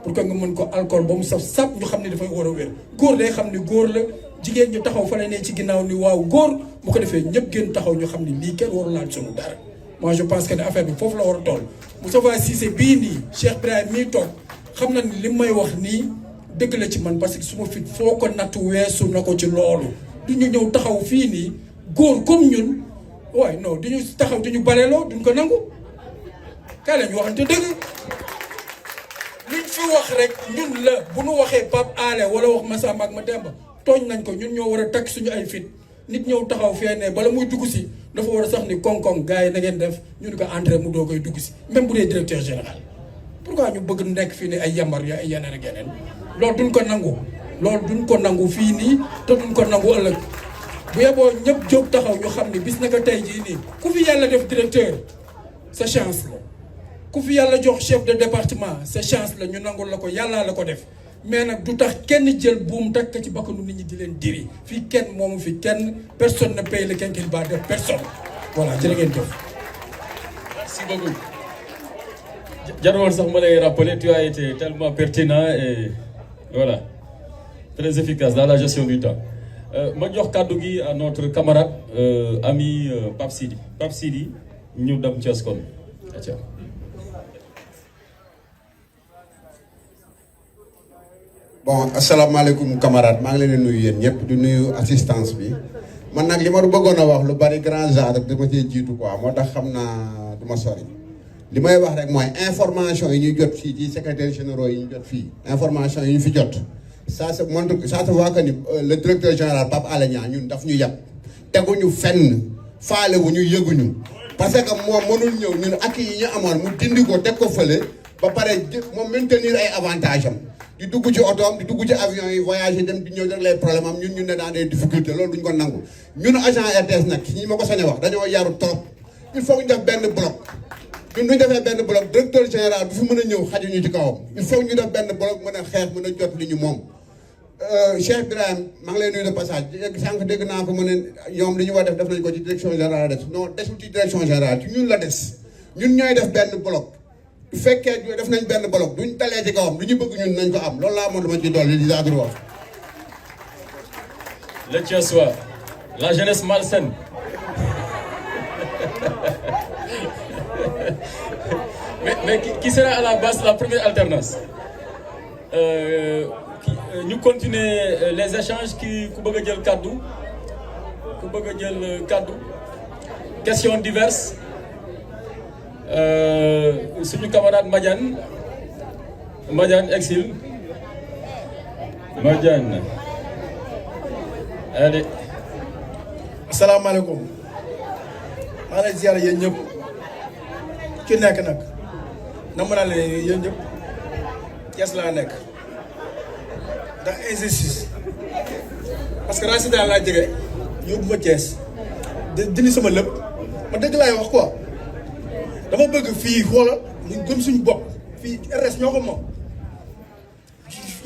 pour que nga mën ko alcool ba mu saf sap ñu xam ne dafay war a wér góor day xam ni góor la jigéen ñu taxaw fa la ne ci ginnaaw ni waaw góor bu ko defee ñëpp gën taxaw ñu xam ni lii kenn waru laal sunu dara moi je pense que ne affaire bi foofu la war a toll Moustapha Cissé bii nii Cheikh Ibrahima mii toog xam na ni li may wax nii dëgg la ci man parce que su ma fit foo ko nattu weesu na ko ci loolu du ñu ñëw taxaw fii nii góor comme ñun waaye non du ñu taxaw du ñu baleeloo duñ ko nangu kaay la ñu waxante dëgg liñ fi wax rek ñun la bu ñu waxee Pape Alé wala wax Massamba ak Mademba tooñ nañ ko ñun ñoo war a takk suñu ay fit nit ñëw taxaw fee ne bala muy dugg si dafa war a sax ni koŋ-koŋ gars yi na ngeen def ñu ni ko entrée mu doo koy dugg si même bu dee directeur général pourquoi ñu bëgg nekk fii ni ay yambar ya ay yeneen ak yeneen loolu duñ ko nangu loolu duñ ko nangu fii nii te duñ ko nangu ëllëg bu yeboo ñëpp jóg taxaw ñu xam ni bis naka tey jii nii ku fi yàlla def directeur sa chance la ku fi yàlla jox chef de département sa chance la ñu nangul la ko yàllaa la ko def mais nag du tax kenn jël buum takk ci bakkanu nit ñi di leen diri fii kenn moomu fi kenn personne ne paye le quinquilibre de personne voilà jërë ngeen jëf. Merci beaucoup. Jarul sax ma lay rappeler, tu as été tellement pertinent et voilà très efficace dans la gestion du temps. Ma jox kàddu gi à notre camarade ami Pape Sidi. Pape Sidi ñu dem Thiès kon. Bon, asalaamaaleykum camarade maa ngi leen di nuyu yéen ñëpp di nuyu assistance bi man nag li ma bëggoon a wax lu bari grand genre dama cee jiitu quoi moo tax xam naa du ma sori li may wax rek mooy information yi ñu jot fii ci secrétaire généraux yi ñu jot fii information yi ñu fi jot ça se montre ça se voit que ni le directeur général Pape Alé Niang ñun daf ñu yàpp teguñu fenn faale wu ñu yëguñu parce que moom mënul ñëw ñun ak yi ñu amoon mu dindi ko teg ko fële ba pare moom maintenir ay avantage am di dugg ci otoom di dugg ci avion yi voyager dem di ñëw rek les problèmes am ñun ñu ne dans des difficultés loolu duñ ko nangu ñun agent RTS nag ñi ma ko sañ a wax dañoo yaru trop il faut ñu def benn bloc ñun duñ defee benn bloc directeur général bu fi mën a ñëw xajuñu ci kawam il faut ñu def benn bloc mën a xeex mën a jot li ñu moom Cheikh Ibrahim maa ngi lay nuyu de passage sànq dégg naa ko mu ne ñoom li ñu war def nañ ko ci direction générale des non desul ci direction générale ci ñun la des ñun ñooy def benn bloc bu fekkee def nañ benn bloc duñ talee ci kawam lu ñu bëgg ñun nañ ko am loolu laa amoon dama ci dolli di droit. Le Thiessois, la jeunesse malsaine. mais qui sera à la base de la première alternance? Ñu continuer les échanges ku bëgg a jël kaddu questions diverses. Suñu camarade Madiane exil Madiane allez. asalaamaaleykum maa lay ziar yéen ñëpp ci nekk nag na mën a leen yéen ñëpp Thiès laa nekk ndax injustice parce que racine daal laa jege yóbbu ma Thiès dindi sama lépp ma dëgg laay wax quoi dama bëgg fii xoolal ñu gëm suñu bopp fii RS ñoo ko moom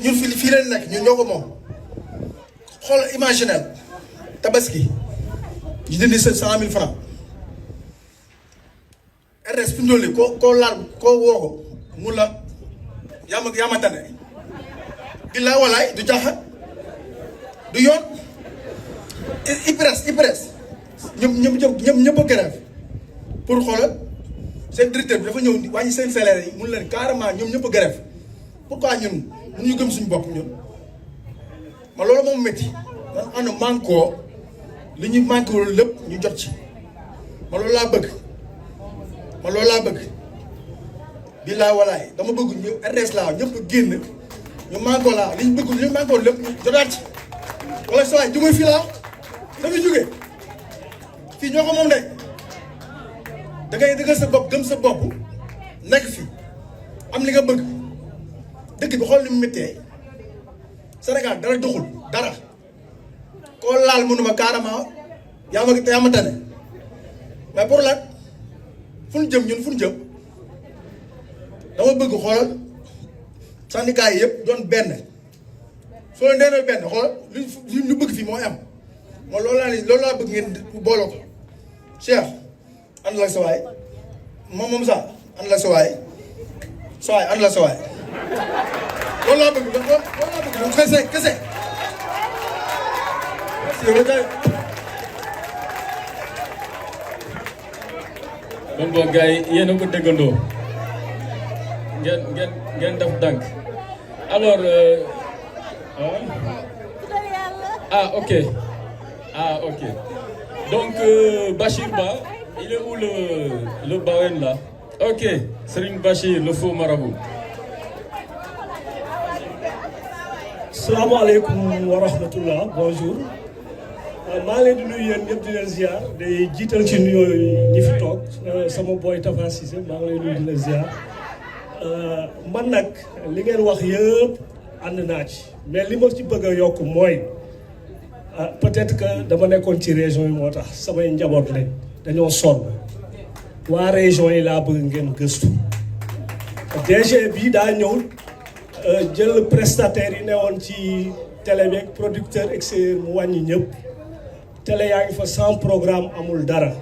ñun fii leen nekk ñun ñoo ko moom xoolal imaginel tabaski ñu dindi 100 000 francs RS fi mu koo laal koo woo ko mun la yaa ma tane billaay walaay du jaaxal du yoon IPRES ñëpp a grève pour xoolal seen directeur bi dafa ñëw wàññi seen salaire yi mun leen carrément ñoom ñëpp a grève pourquoi ñun mun ñu gëm suñu bopp ñun ma loolu moom métti man ànd manko li ñu manqué wul lépp ñu jot ci ma loolu laa bëgg billaay walaay dama bëgg ñu RS laa ñëpp génn ñu manko laa li ñu bëgg li ñu manqué wul lépp ñu jotaat ci wala saa jóge fii laa dafa jóge fii ñoo ko moom de da ngay dëggal sa bopp gëm sa bopp nekk fi am li nga bëgg dëkk bi xool ni mu méttee Sénégal dara doxul dara koo laal mënuma carrément yaa ma tane mais pour lan fu ñu jëm ñun fu ñu jëm dama bëgg xoolal syndicat yi yëpp doon benn soo leen deenoo benn xoolal lu ñu bëgg fii mooy am moo loolu laa bëgg ngeen booloo ko Cheikh ànd la sa waay moom sax ànd la sa waay ànd la sa waay loolu laa bëgg kese bon gars yi yéen a ko déggandoo ngeen def dànk alors ok donc Bachir Ba il est où le Bawen là ok Serigne Bachir le faux marabout. salaamaaleykum wa rahmatullah bonjour maa ngi leen di nuyu yéen ñëpp di leen ziar day jiital ci nuyoo ñi fi toog sama boy Tafa Cissé maa ngi lay nuyu di leen ziar man nag li ngeen wax yëpp ànd naa ci mais li ma ci bëgg a yokk mooy peut-être que dama nekkoon ci région yi moo tax samay njaboot lañ dañoo sonn waa région yi laa bëgg ngeen gëstu DG bi daa ñëw jël prestataire yi newoon ci télé bi ak producteur extérieur mu wàññi ñëpp télé yaa ngi fa sans programme amul dara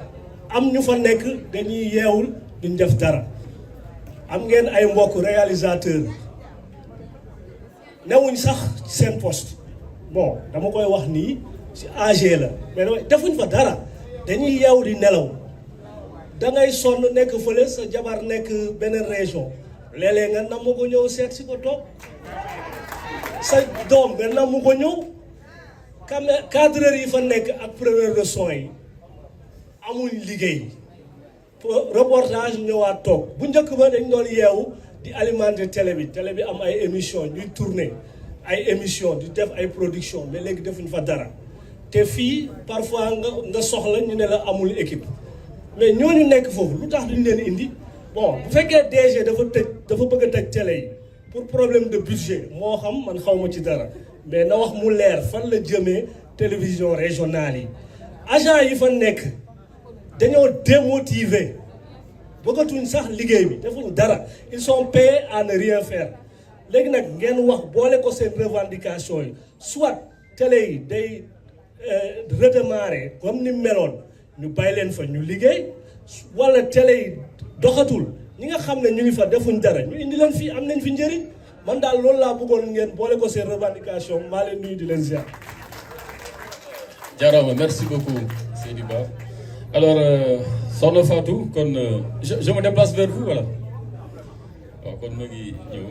am ñu fa nekk dañuy yeewul duñ def dara am ngeen ay mbokk réalisateur newuñ sax seen poste bon dama koy wax nii ci AG la mais defuñ fa dara dañuy yeew di nelaw da ngay sonn nekk fële sa jabar nekk beneen région léeg-léeg nga namm ko ñëw seet si ko toog sa doom nga namm ko ñëw cadreur yi fa nekk ak preneur de son yi amuñ liggéey reportage ñëwaat toog bu njëkk ba dañ doon yeewu di alimenter télé bi am ay émission ñuy tourner ay émission di def ay production mais léegi defuñ fa dara te fii parfois nga soxla ñu ne la amul équipe mais ñooñu nekk foofu lu tax duñ leen indi bon bu fekkee DG dafa bëgg a tëj télé yi pour problème de budget moo xam man xaw ma ci dara mais na wax mu leer fan la jëmee télévision régionale yi agent yi fa nekk dañoo démotivé bëggatuñ sax liggéey bi defuñ dara ils sont payés à ne rien faire léegi nag ngeen wax boole ko seen revendication yi soit télé yi day redémarrer comme ni meloon ñu bàyyi leen fa ñu liggéey wala télé yi doxatul ñi nga xam ne ñu ngi fa defuñ dara ñu indi leen fii am nañ fi njëriñ man daal loolu laa bëggoon ngeen boole ko seen revendication maa leen nuyu di leen ziar. Jarama, merci beaucoup Seydi Ba. Alors Sokhna Fatou kon je me déplace vers vous voilà waaw kon ma ngi ñëw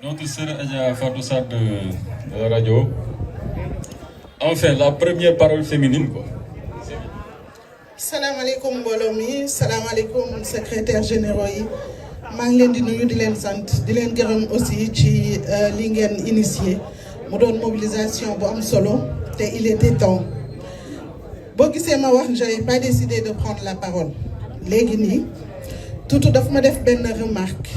notre sœur Adja Fatou Sarr de la radio. Enfin, la première parole féminine, quoi. Salam alaikum mbooloo mi salam alaikum secrétaire généraux yi maa ngi leen di nuyu di leen sant di leen gërëm aussi ci li ngeen initié mu doon mobilisation bu am solo te il était temps boo gisee ma wax j'avais pas décidé de prendre la parole léegi nii tuuti daf ma def benn remarque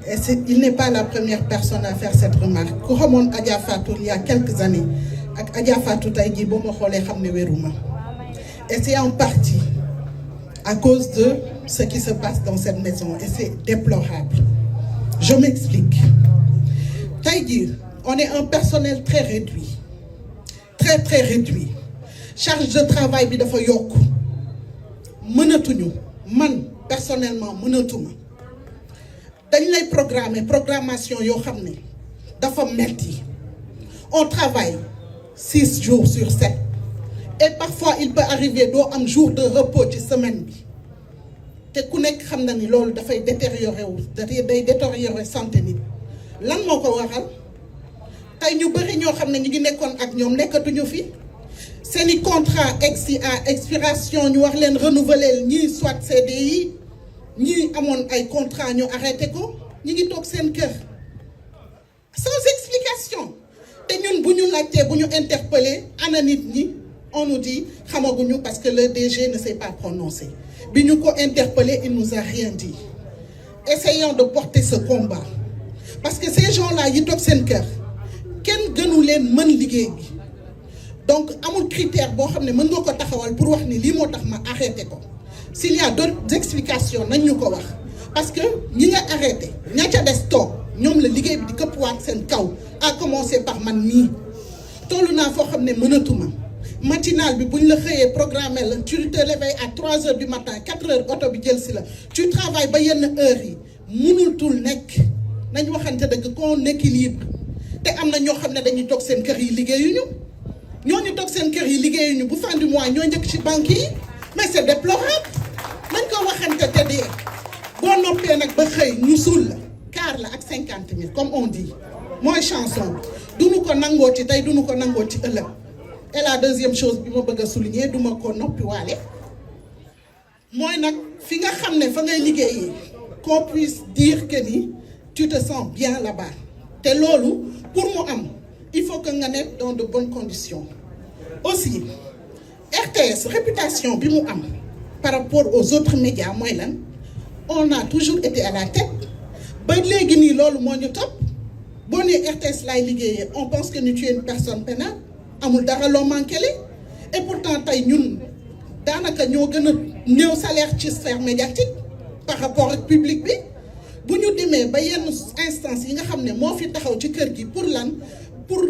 et il n'est pas la première personne à faire cette remarque ku xamoon Adja Fatou il y a quelques années ak Adja Fatou tey jii boo ma xoolee xam ne wéruma et c'est en partie à cause de ce qui se passe dans cette maison et c'est déplorable. Je m'explique. Tey jii on est un personnel très réduit très réduit charge de travail bi dafa yokk mënatuñu man personnellement mënatuma dañ lay programmation yoo xam ne dafa metti on travaille 6 jours sur 7 et parfois il peut arriver doo am jour de repos ci semaine bi te ku nekk xam na ni loolu dafay day détériorer santé nit lan moo ko waral tey ñu bëri ñoo xam ne ñu ngi nekkoon ak ñoom nekkatuñu fi seeni contrat à expiration ñu wax leen renouveler ñii soit CDI ñii amoon ay contrat ñu arrêté ko ñi ngi toog seen kër sans explication te ñun bu ñu laajtee bu ñu interpellé ana nit ñi on nous dit xamaguñu parce que le DG ne s'est pas prononcé bi ñu ko interpellé il nous a rien dit. Essayons de porter ce combat parce que ces gens-là yi toog seen kër kenn gënu leen mën liggéey bi donc amul critère boo xam ne mën nga ko taxawal pour wax ni lii moo tax ma arrêté ko s'il y a d'autres explications nañ ñu ko wax parce que ñi nga arrêté ña ca des toog ñoom la liggéey bi di këppwaat seen kaw à commencer par man mii tollu naa foo xam ne mënatuma matinal bi buñ la xëyee programmé la tu te réveilles à 3 heures du matin 4 heures oto bi jël si la tu travailles ba yenn heures yi mënultul nekk nañ waxante dëgg qu'on équilibre te am na ñoo xam ne dañuy toog seen kër yi liggéeyuñu ñooñu toog seen kër yi liggéeyuñu bu fin du mois ñoo njëkk ci banque yi mais c'est déplorable nañ ko waxante te dee boo noppee nag ba xëy ñu suul la car la ak 50 000 comme on dit mooy chanson bi duñu ko nangoo ci tey duñu ko nangoo ci ëllëg. Et la deuxième chose bi ma bëgg a souligner du ma ko noppi waale mooy nag fi nga xam ne fa ngay liggéeyee qu'on puisse dire que ni tu te sens bien là-bas te loolu pour mu am il faut que nga nekk dans de bonnes conditions aussi RTS réputation bi mu am par rapport aux autres médias mooy lan on a toujours été à la tête ba léegi nii loolu moo ñu topp boo nee RTS laay liggéeyee on pense que ni tu es une personne pénale amul dara loo manqué et pourtant tey ñun daanaka ñoo gën a néew salaire ci sphère médiatique par rapport ak public bi bu ñu demee ba yenn instance yi nga xam ne moo fi taxaw ci kër gi pour lan pour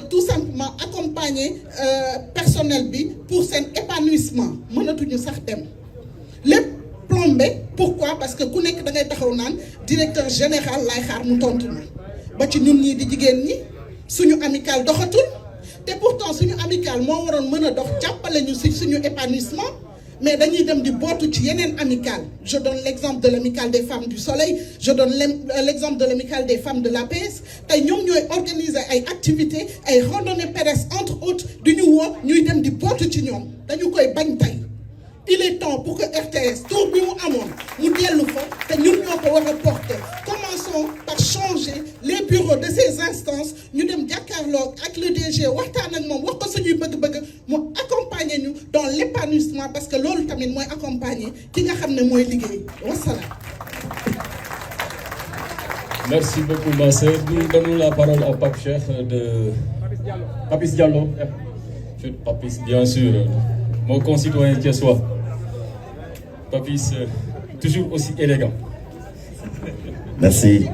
tout simplement accompagner personnel bi pour seen épanouissement mënatuñu sax dem lépp plombé. Pourquoi? Parce que ku nekk da ngay taxaw naan directeur général lay xaar mu tontu na ba ci ñun ñii di jigéen ñi suñu amical doxatul te pourtant suñu amical moo waroon mën a dox jàppale ñu si suñu épanouissement mais dañuy dem di bootu ci yeneen amical. Je donne l'exemple de l'amicale des femmes du Soleil, je donne l'exemple de l'amicale des femmes de l'APS. tey ñoom ñooy organiser ay activités ay randonnées pédestres entre autres du ñu woo ñuy dem di bootu ci ñoom dañu koy bañ tey. Il est temps pour que RTS tour bi mu amoon mu dellu fa te ñun ñoo ko war a porter. Commençons par changer les bureaux de ces instances ñu dem jàkkaarloo ak le DG waxtaan ak moom wax ko suñuy bëgg-bëgg mu accompagner ñu dans l'épanouissement parce que loolu tamit mooy accompagner ki nga xam ne mooy liggéey wasalaam. Merci beaucoup ma sœur. Nous donnons la parole à Pape Cheikh de Papis Diallo. Papis bien sûr, mon concitoyen thiessois. Papis toujours aussi élégant. Merci.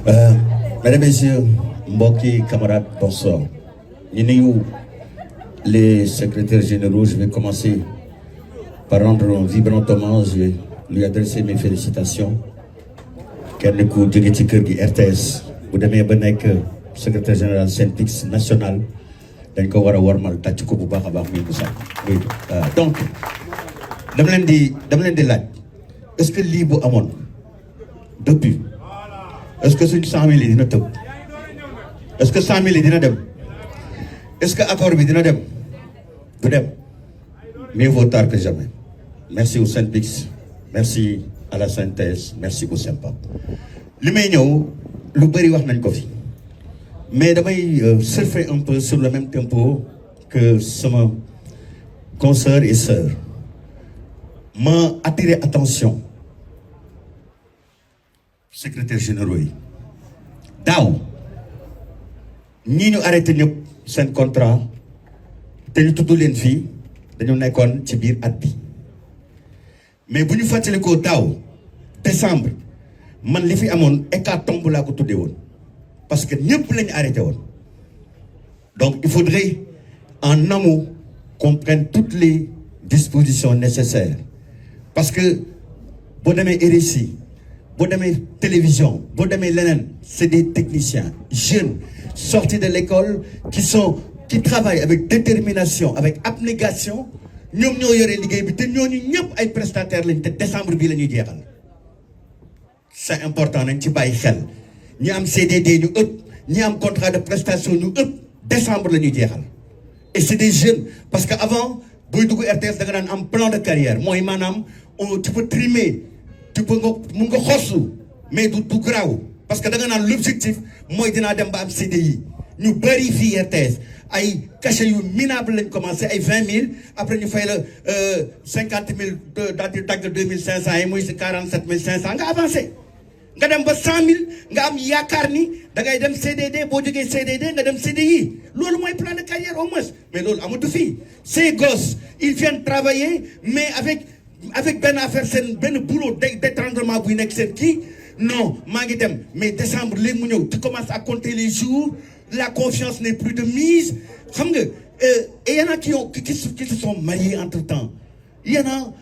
Mesdames et messieurs, mbokki camarades, bonsoir. Ñu nuyu les secrétaires généraux. Je vais commencer par rendre un vibrant hommage et lui adresser mes félicitations. Kenn ku jóge ci kër gi RTS bu demee ba nekk secrétaire général SYNPICS national dañ ko war a warmal tàcc ko bu baax a baax muy Moussa muy donc dama leen di laaj est-ce que lii bu amoon depuis est-ce que suñ 100 000 yi dina tëb est-ce que 100 000 yi dina dem est-ce que accord bi dina dem du dem mieux vaut tard que jamais. Merci au SYNPICS, merci à la synthèse, merci au SYNPA. li may ñëw lu bëri wax nañ ko fi mais damay surfer un peu sur le même tempo que sama consoeurs et sœurs ma attirer attention secrétaire généraux yi daaw ñii ñu arrêté ñëpp seen contrat te ñu tudd leen fii dañu nekkoon ci biir at bi mais bu ñu fàttalikoo daaw décembre man li fi amoon hécatombe laa ko tuddee woon parce que ñëpp lañu arrêté woon donc il faudrait en amont qu'on prenne toutes les dispositions nécessaires parce que boo demee RSI boo demee télévision boo demee leneen c'est des techniciens jeunes sortis de l'école qui travaillent avec détermination avec abnégation ñoom ñoo yore liggéey bi te ñooñu ñëpp ay prestataires lañ te décembre bii la ñuy jeexal c'est important nañ ci bàyyi xel ñi am CDD ñu ëpp ñi am contrat de prestation ñu ëpp décembre la ñuy jeexal et c'est des jeunes parce que avant booy dugg RTS da nga daan am plan de carrière mooy maanaam tu peux trimer tu peux mun nga xossu mais du garaaw parce que da nga naan l'objectif mooy dinaa dem ba am CDI ñu bëri fii RTS ay cachet yu minable lañ commencé ay 20 000 après ñu fay la 50 000 daal di dagg 2500 yi muy 47 500 nga avancé nga dem ba 100 000 nga am yaakaar ni da ngay dem CDD boo jógee CDD nga dem CDI loolu mooy plan de carrière au moins mais loolu amatu fii ces gosses ils viennent travailler mais avec benn affaire seen benn boulot d'étranglement buy nekk seen kii non maa ngi dem mais décembre léegi mu ñëw tu commences à compter les jours la confiance n'est plus de mise xam nga et y en a qui se sont mariés entre-temps il y en a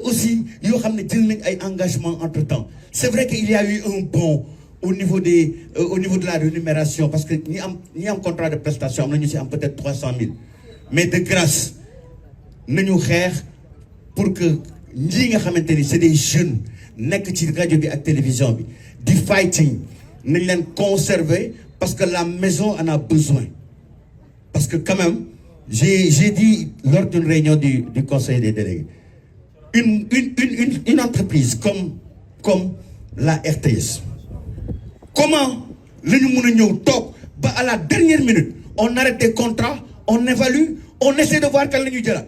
aussi yoo xam ne jël nañ ay engagements entre-temps c'est vrai qu'il y a eu un bond au niveau de la rémunération parce que ñi am contrat de prestation am na ñu ci am peut-être 300 000 mais de grâce nañu xeex pour que ñi nga xamante ni c'est des jeunes nekk ci rajo bi ak télévision bi di fighting nañ leen conserver parce que la maison en a besoin parce que quand même j'ai dit lors d'une réunion du conseil des délégués une entreprise comme la RTS comment la ñu mën a ñëw toog ba à la dernière minute on arrête des contrats on évalue on essaie de voir kan la ñuy jëlaat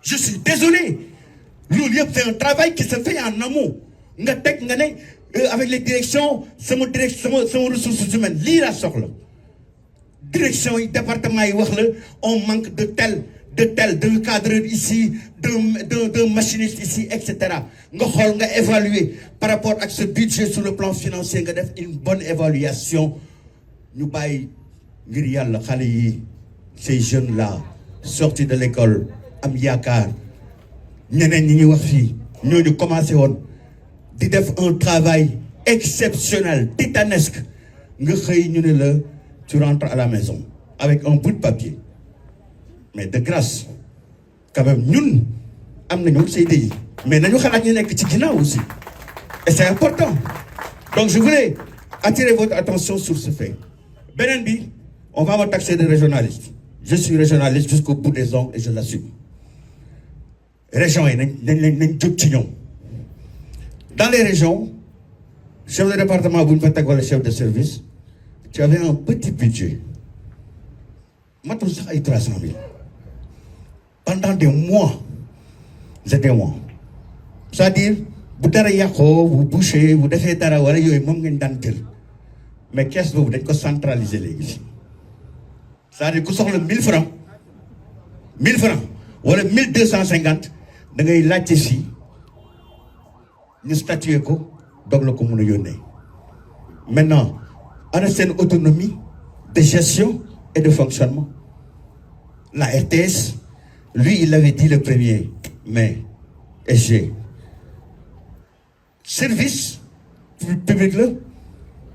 je suis désolé loolu yëpp c'est un travail qui se fait en amont nga teg nga ne avec les directions sama ressources humaines lii laa soxla direction yi département yi wax la on manque de tel de tel, d'un cadreur ici, d'un machiniste ici, etc. Nga xol nga évaluer par rapport à ce budget sur le plan financier, nga def une bonne évaluation. Ñu bay ngir yalla xalé yi ces jeunes là sortis de l'école am yaakaar ñeneen ñi ñuy wax fii ñooñu commencé woon di def un travail exceptionnel titanesque nga xëy ñu ne la tu rentres à la maison avec un bout de papier mais de grâce quand même ñun am nañu CDI mais nañu xalaat ñu nekk ci ginnaaw aussi et c'est important donc je voulais attirer votre attention sur ce fait beneen bi on va me taxer de régionaliste je suis régionaliste jusqu'au bout des ongles et je l'assume régions yi nañ jóg ci ñoom dans les régions chef de département bu ñu fa teg wala chef de service tu avais un petit budget matul sax ay 300 000 pendant des mois c'est-à-dire bu dara yàqoo bu bouché bu defee dara wala yooyu moom ngeen daan jël mais caisse boobu dañ ko centraliser léegi c'est-à-dire ku soxla 1000 francs wala 1250 da ngay laajte fii ñu statuer ko doog la ko mën a yónnee maintenant ana seen autonomie de gestion et de fonctionnement la RTS lui il l'avait dit le 1er mai SG service public là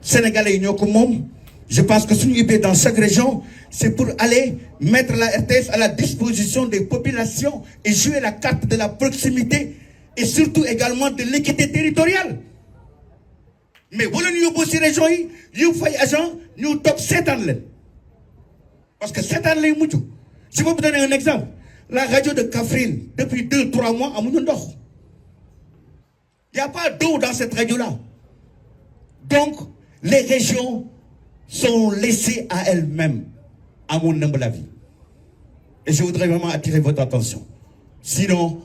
sénégalais yi ñoo ko moom je pense que suñu ubbee dans chaque région c'est pour aller mettre la RTS à la disposition des populations et jouer la carte de la proximité et surtout également de l'équité territoriale mais boo leen yóbboo ci région yi yu fay agent ñu toog seetaan leen parce que seetaan lay mujj je vais vous donner un exemple la radio de Kaffrine depuis 2-3 mois amuñu ndox il n'y a pas d'eau dans cette radio-là donc les régions sont laissées à elles-mêmes à mon humble avis et je voudrais vraiment attirer votre attention sinon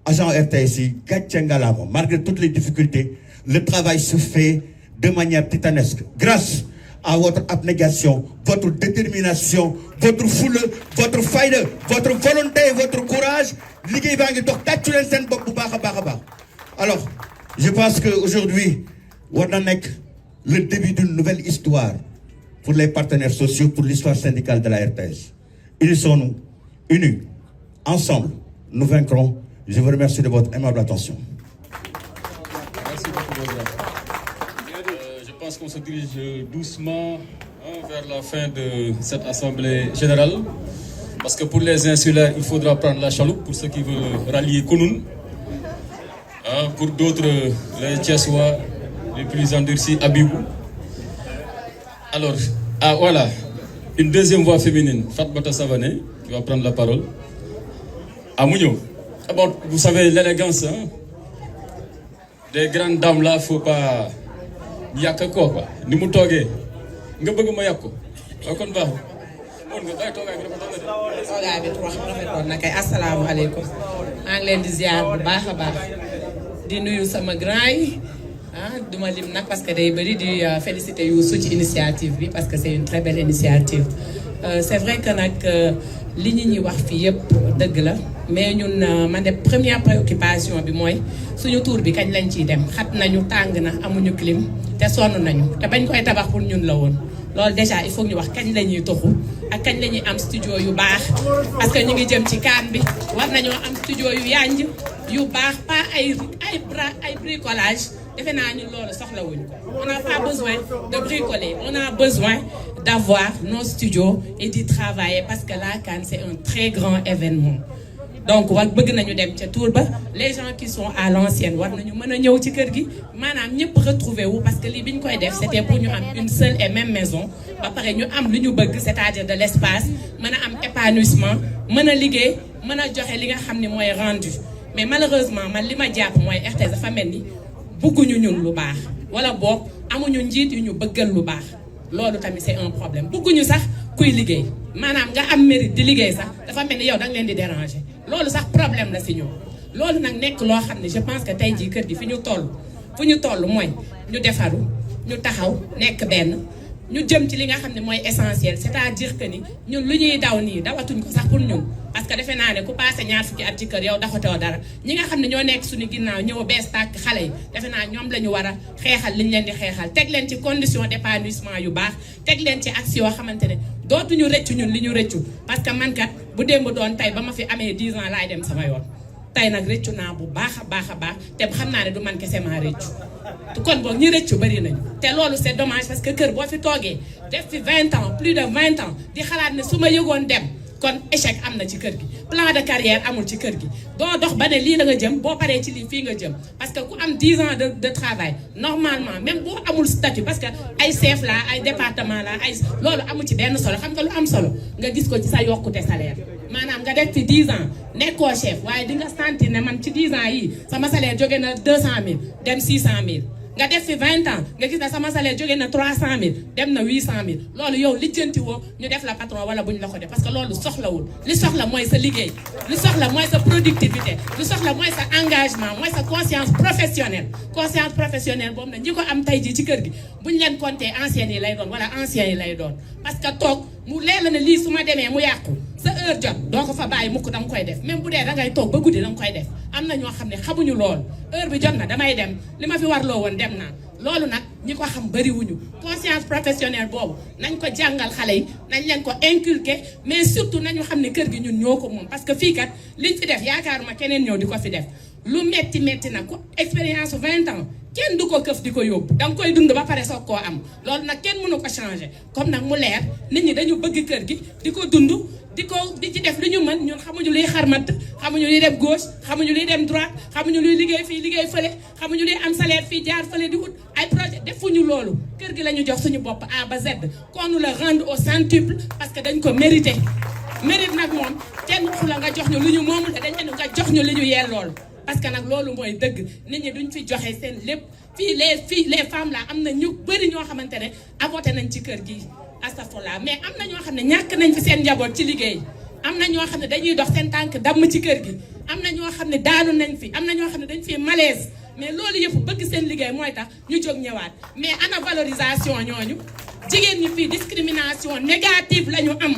agent RTS yi gàcce ngalaama malgré toutes les difficultés le travail se fait de manière titanesque grâce à votre abnégation votre détermination votre foule votre fayda votre volonté votre courage liggéey baa ngi dox tàccu leen seen bopp bu baax a baax a baax alors je pense que aujourd'hui war na nekk le début d'une nouvelle histoire pour les partenaires sociaux pour l'histoire syndicale de la RTS unissons-nous unis ensemble nous vaincrons je vous remercie de votre aimable attention. Merci beaucoup. Je pense qu'on se dirige doucement vers la fin de cette assemblée générale parce que pour les insulaires il faudra prendre la chaloupe pour ceux qui veulent rallier Kounoune pour d'autres les Thiessois les plus endurcis Abibou. Alors voilà une deuxième voix féminine Fatmata Savané qui va prendre la parole. Amounio. Bon, vous savez l'élégance des grandes dames là faut pas yàq quoi ni mu toogee nga bëgg ma yàq ko kon baax mon nga bay toogaay bi dafa rafetoon na kay asalaamaaleykum maa ngi leen di ziar bu baax a baax di nuyu sama grand yi duma lim nag parce que day bëri di féliciter Youssou ci initiative bi parce que c'est une très belle initiative c'est vrai que nag li ñi wax fii yëpp dëgg la mais ñun man de première préoccupation bi mooy suñu tour bi kañ lañ ciy dem xat nañu tàng na amuñu clim te sonn nañu te bañ koy tabax pour ñun la woon loolu déjà il faut ñu wax kañ la ñuy toxu ak kañ la ñuy am studio yu baax parce que ñu ngi jëm ci kaan bi war nañoo am studio yu yanj yu baax pas ay bricolage defe naa ñun loolu soxlawuñ ko on n'a pas besoin de bricoler on a besoin d'avoir nos studios et d'y travailler parce que la CAN c'est un très grand événement donc war bëgg nañu dem ca tour ba les gens qui sont à l'ancienne war nañu mën a ñëw ci kër gi maanaam ñëpp retrouver wu parce que lii bi ñu koy def c'était pour ñu am une seule et même maison ba pare ñu am lu ñu bëgg c'est-à-dire de l'espace mën a am épanouissement mën a liggéey mën a joxe li nga xam ni mooy rendu mais malheureusement man li ma jàpp mooy RTS dafa mel ni bëgguñu ñun lu baax wala boog amuñu njiit yu ñu bëggal lu baax loolu tamit c'est un problème bëgguñu sax kuy liggéey maanaam nga am mérite di liggéey sax dafa mel ni yow da nga leen di déranger loolu sax problème la si ñoom loolu nag nekk loo xam ne je pense que tey jii kër gi fu ñu toll mooy ñu defaru ñu taxaw nekk benn ñu jëm ci li nga xam ne mooy essentiel c'est-à-dire que ni ñun lu ñuy daw nii dawatuñ ko sax pour ñun parce que defe naa ne ku passé ñaar fukki at ci kër yow daxatoo dara ñi nga xam ne ñoo nekk suñu ginnaaw ñëw bees tàkk xale yi defe naa ñoom la ñu war a xeexal liñ leen di xeexal teg leen ci condition d'épanouissement yu baax teg leen ci action yoo xamante ne dootuñu rëccu ñun li ñu rëccu parce que man kat bu démb doon tey ba ma fi amee 10 ans laay dem sama yoon tey nag rëccu naa bu baax a baax te xam naa ne du man kese maa rëccu kon boog ñi rëccu bëri nañu te loolu c'est dommage parce que kër boo fi toogee def fi 20 ans plus de 20 ans di xalaat ne su ma yëgoon dem kon échec am na ci kër gi plan de carrière amul ci kër gi doo dox ba ne lii la nga jëm boo paree ci lii fii nga jëm parce que ku am 10 ans de travail normalement même boo amul statut parce que ay chef la ay département la ay loolu amul ci benn solo xam nga lu am solo nga gis ko ci sa yokkute salaire maanaam nga def fi 10 ans nekkoo chef waaye di nga sentir ne man ci 10 ans yii sama salaire jóge na 200 000 dem 600 000 nga def fi 20 ans nga gis ne sama salaire jóge na 300 000 dem na 800 000 loolu yow lijjanti woo ñu def la patron wala buñ la ko def parce que loolu soxlawul li soxla mooy sa liggéey li soxla mooy sa productivité li soxla mooy sa engagement mooy sa conscience professionnelle boobu nag ñi ko am tey jii ci kër gi buñ leen compter anciens yi lay doon wala anciens yi lay doon parce que toog mu leer la ne lii su ma demee mu yàqu sa heure jot doo ko fa bàyyi mukk danga koy def même bu dee dangay toog ba guddi danga koy def am na ñoo xam ne xamuñu lool heure bi jot na damay dem li ma fi warloo woon dem naa loolu nag ñi ko xam bariwuñu conscience professionnelle boobu nañ ko jàngal xale yi nañ leen ko inculquer mais surtout nañu xam ne kër gi ñun ñoo ko moom parce que fii kat liñ fi def yaakaaruma keneen ñëw di ko fi def lu metti nag ku expérience 20 ans kenn du ko këf di ko yóbbu danga koy dund ba pare soog koo am loolu nag kenn mënu ko changer comme nag mu leer nit ñi dañu bëgg kër gi di ko dund di ci def lu ñu mën ñun xamuñu luy xarmat xamuñu luy dem gauche xamuñu luy dem droite xamuñu luy liggéey fii liggéey fële xamuñu luy am salaire fii jaar fële di wut ay projet defuñu loolu kër gi la ñu jox suñu bopp A ba Z qu'on nous le rende au centuple parce que dañ ko mérité mérite nag moom kenn waxu la nga jox ñu lu ñu moomul te dañ ne nga jox ñu li ñu yellool parce que nag loolu mooy dëgg nit ñi duñ fi joxe seen lépp fii les femmes là am na ñu bëri ñoo xamante ne avorté nañ ci kër gi astafurlah mais am na ñoo xam ne ñàkk nañ fi seen njaboot ci liggéey am na ñoo xam ne dañuy dox seen tànk damm ci kër gi am na ñoo xam ne daanu nañ fi am na ñoo xam ne dañ fi malaise mais loolu yëpp bëgg seen liggéey mooy tax ñu jóg ñëwaat mais ana valorisation ñooñu jigéen ñi fii discrimination négative la ñu am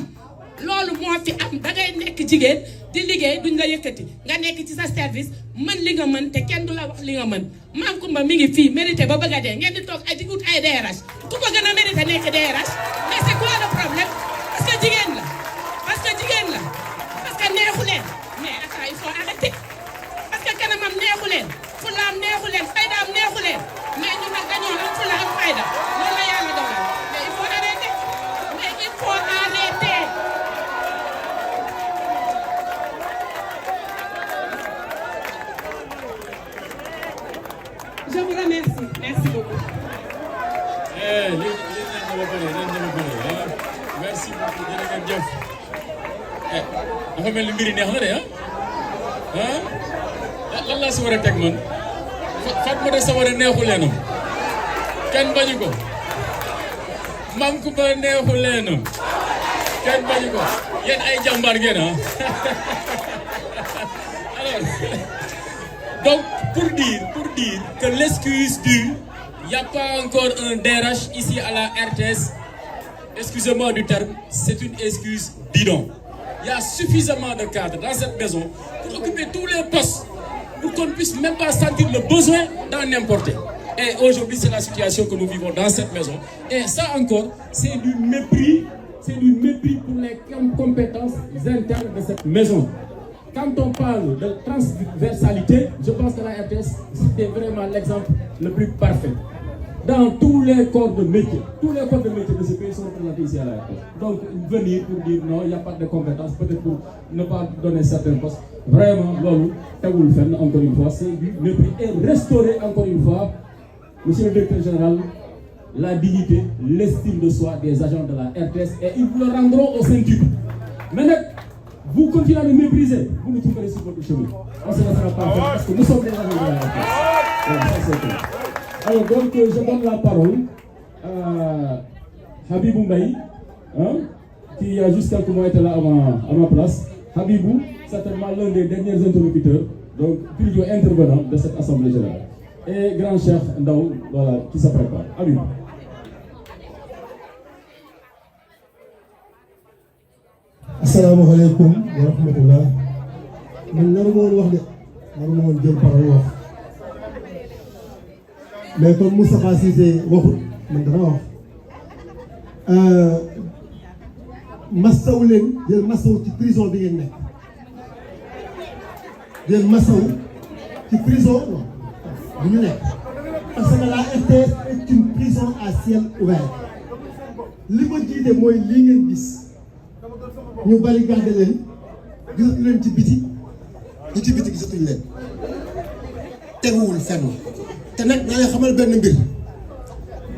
loolu moo fi am dangay nekk jigéen di liggéey duñ la yëkkati nga nekk ci sa service mën li nga mën te kenn du la wax li nga mën Mame Coumba mi ngi fii mérité ba bëgg a dee ngeen di toog ay di ut ay DRH ku ko gën a mérité nekk DRH mais c'est quoi le problème parce que jigéen la parce que neexu leen mais attends il faut arrêter parce que kanamam neexu leen fulaam neexu leen faydaam neexu leen mais ñun nag dañoo am fula am fayda loolu la yàlla dogal mais il faut arrêter mais il faut arrêter. Je vous remercie. Merci beaucoup. Merci beaucoup jërëjëf. dafa mel ni mbir yi neex na de lan laa si war a teg man Fatoumatta Sawara neexu leenam kenn bañu ko Mame Coumba neexu leenam kenn bañu ko yéen ay jàmbaar ngeen alors donc pour dire que l'excuse du il n'y a pas encore un DRH ici à la RTS, excusez-moi du terme, c'est une excuse bidon. Il y a suffisamment de cadres dans cette maison pour occuper tous les postes, pour qu'on ne puisse même pas sentir le besoin d'en importer. Et aujourd'hui, c'est la situation que nous vivons dans cette maison. Et ça encore, c'est du mépris pour les compétences internes de cette maison. Quand on parle de transversalité, je pense que la RTS, c'était vraiment l'exemple le plus parfait. Dans tous les corps de métier de ce pays sont représentés ici à la RTS. Donc, venir pour dire non, il n'y a pas de compétences, peut-être pour ne pas donner certains postes. Vraiment, lolo, Taoul Fenn, encore une fois, c'est du mépris. Et restaurer encore une fois, monsieur le directeur général, la dignité, l'estime de soi des agents de la RTS et ils vous le rendront au centuple. Maintenant, vous continuez à nous mépriser, vous nous trouverez sur votre chemin. On ne se laissera pas faire parce que nous sommes des agents de la RTS. Voilà, ça c'est clair. Alors donc je donne la parole à Habibou Mbaye, qui a juste quelques mois été là à ma place. Habibou, certainement l'un des derniers interlocuteurs, donc plutôt intervenant de cette assemblée générale. Et grand chef Ndao, voilà, qui se prépare. Habibou. asalaamaaleykum wa rahmatullah man naru ma woon wax de naru ma woon jël parole wax mais comme Moustapha Cissé waxut man dana wax massaw leen jël massaw ci prison bi ngeen nekk jël massaw ci prison bu ñu nekk parce que la RTS est une prison à ciel ouvert li ma jiite mooy lii ngeen gis ñu bari garder leen gisatuñ leen ci biti ñu ci biti gisatuñ leen teguwul fenn te nag naa leen xamal benn mbir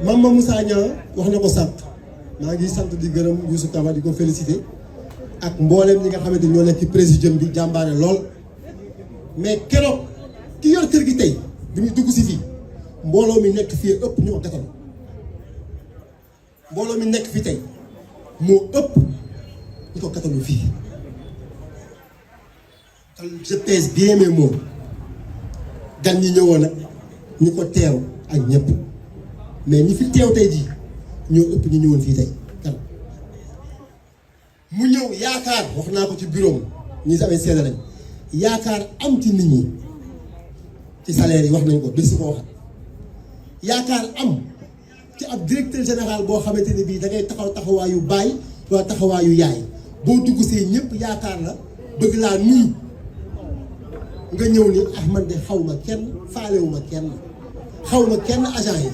Mame Moussa Niang wax na ko sànq maa ngi sant di gërëm Youssou Kaba di ko féliciter ak mbooleem ñi nga xamante ñoo nekk ci présidium bi jàmbaare lool mais keroog ki yor kër gi tey bi muy dugg si fii mbooloo mi nekk fii ëpp ñu ko gatal mbooloo mi nekk fii tey moo ëpp ñu ko gatalu fii je pèse bien mes mots gan ñi ñëwoon nag ñi ko teew ak ñëpp mais ñi fi teew tey jii ñoo ëpp ñu ñëwoon fii tey kan mu ñëw yaakaar wax naa ko ci bureau ñi samay seede lañ yaakaar am ci nit ñi ci salaire yi wax nañ ko si ko waxat yaakaar am ci ab directeur général boo xamante ne bii da ngay taxaw taxawaayu baay wala taxawaayu yaay boo dugg see ñëpp yaakaar la bëgg laa nuyu nga ñëw ni ah man de xaw ma kenn faalewu ma kenn xaw ma kenn agent yi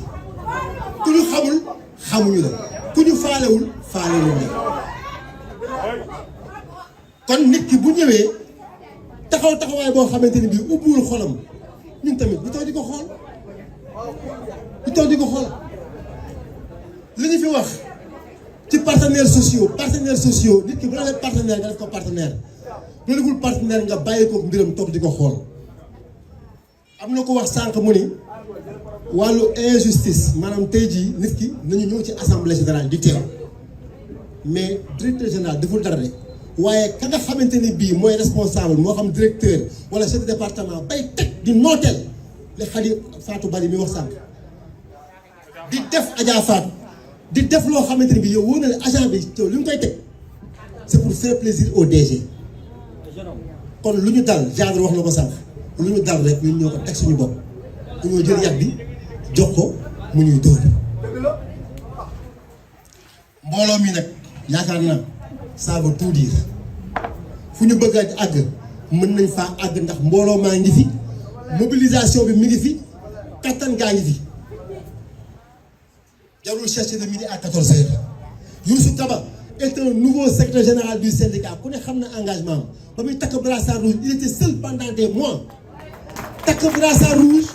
ku ñu xamul xamuñu la ku ñu faalewul faalewul la kon nit ki bu ñëwee taxaw taxawaay boo xamante ni bii ubbiwul xolam ñun tamit ñu toog di ko xool ñu toog di ko xool li ñu fi wax ci partenaires sociaux nit ki bu la def partenaire nga def ko partenaire bu la deful partenaire nga bàyyi ko mbiram toog di ko xool am na ko wax sànq mu ni wàllu injustice maanaam tey jii nit ki nañu ñëw ci assemblée générale di teew mais directeur général deful dara rek waaye ka nga xamante ni bii mooy responsable moo xam directeur wala chef de département bay teg di nooteel li xali Fatou Bari mi wax sànq di def Adja Fatou di def loo xamante ni bii yow wóor na ne agent bi yow li mu koy teg c'est pour faire plaisir au DG kon lu ñu dal genre wax na ko sànq lu ñu dal rek ñun ñoo ko teg suñu bopp ñu ñoo jël yat bi jox ko mu ñuy dóor mbooloo mi nag yaakaar naa ça veut tout dire fu ñu bëgg a àgg mën nañ faa àgg ndax mbooloo maa ngi fi mobilisation bi mi ngi fi kattan gaa ngi fi jarul chercher de midi à 14h Youssou Kaba est un nouveau secrétaire général du syndicat ku ne xam na engagement am ba muy takk brassard rouge il était seul pendant des mois takk brassard rouge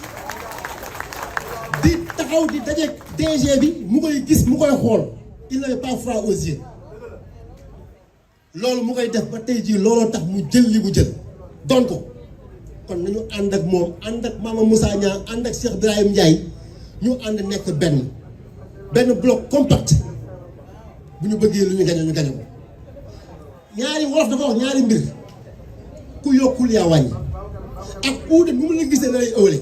di taxaw di dajeeg DG bi mu koy gis mu koy xool il n'avait pas froid aux yeux loolu mu koy def ba tey jii looloo tax mu jël li mu jël doon ko kon nañu ànd ak moom ànd ak Mame Moussa Niang ànd ak Cheikh Ibrahim Ndiaye ñu ànd nekk benn bloc compact bu ñu bëggee lu ñu gañe ñu gañe ko ñaari wolof dafa wax ñaari mbir ku yokkul yaa wàññi ak uude nu mu la gisee la lay ëwle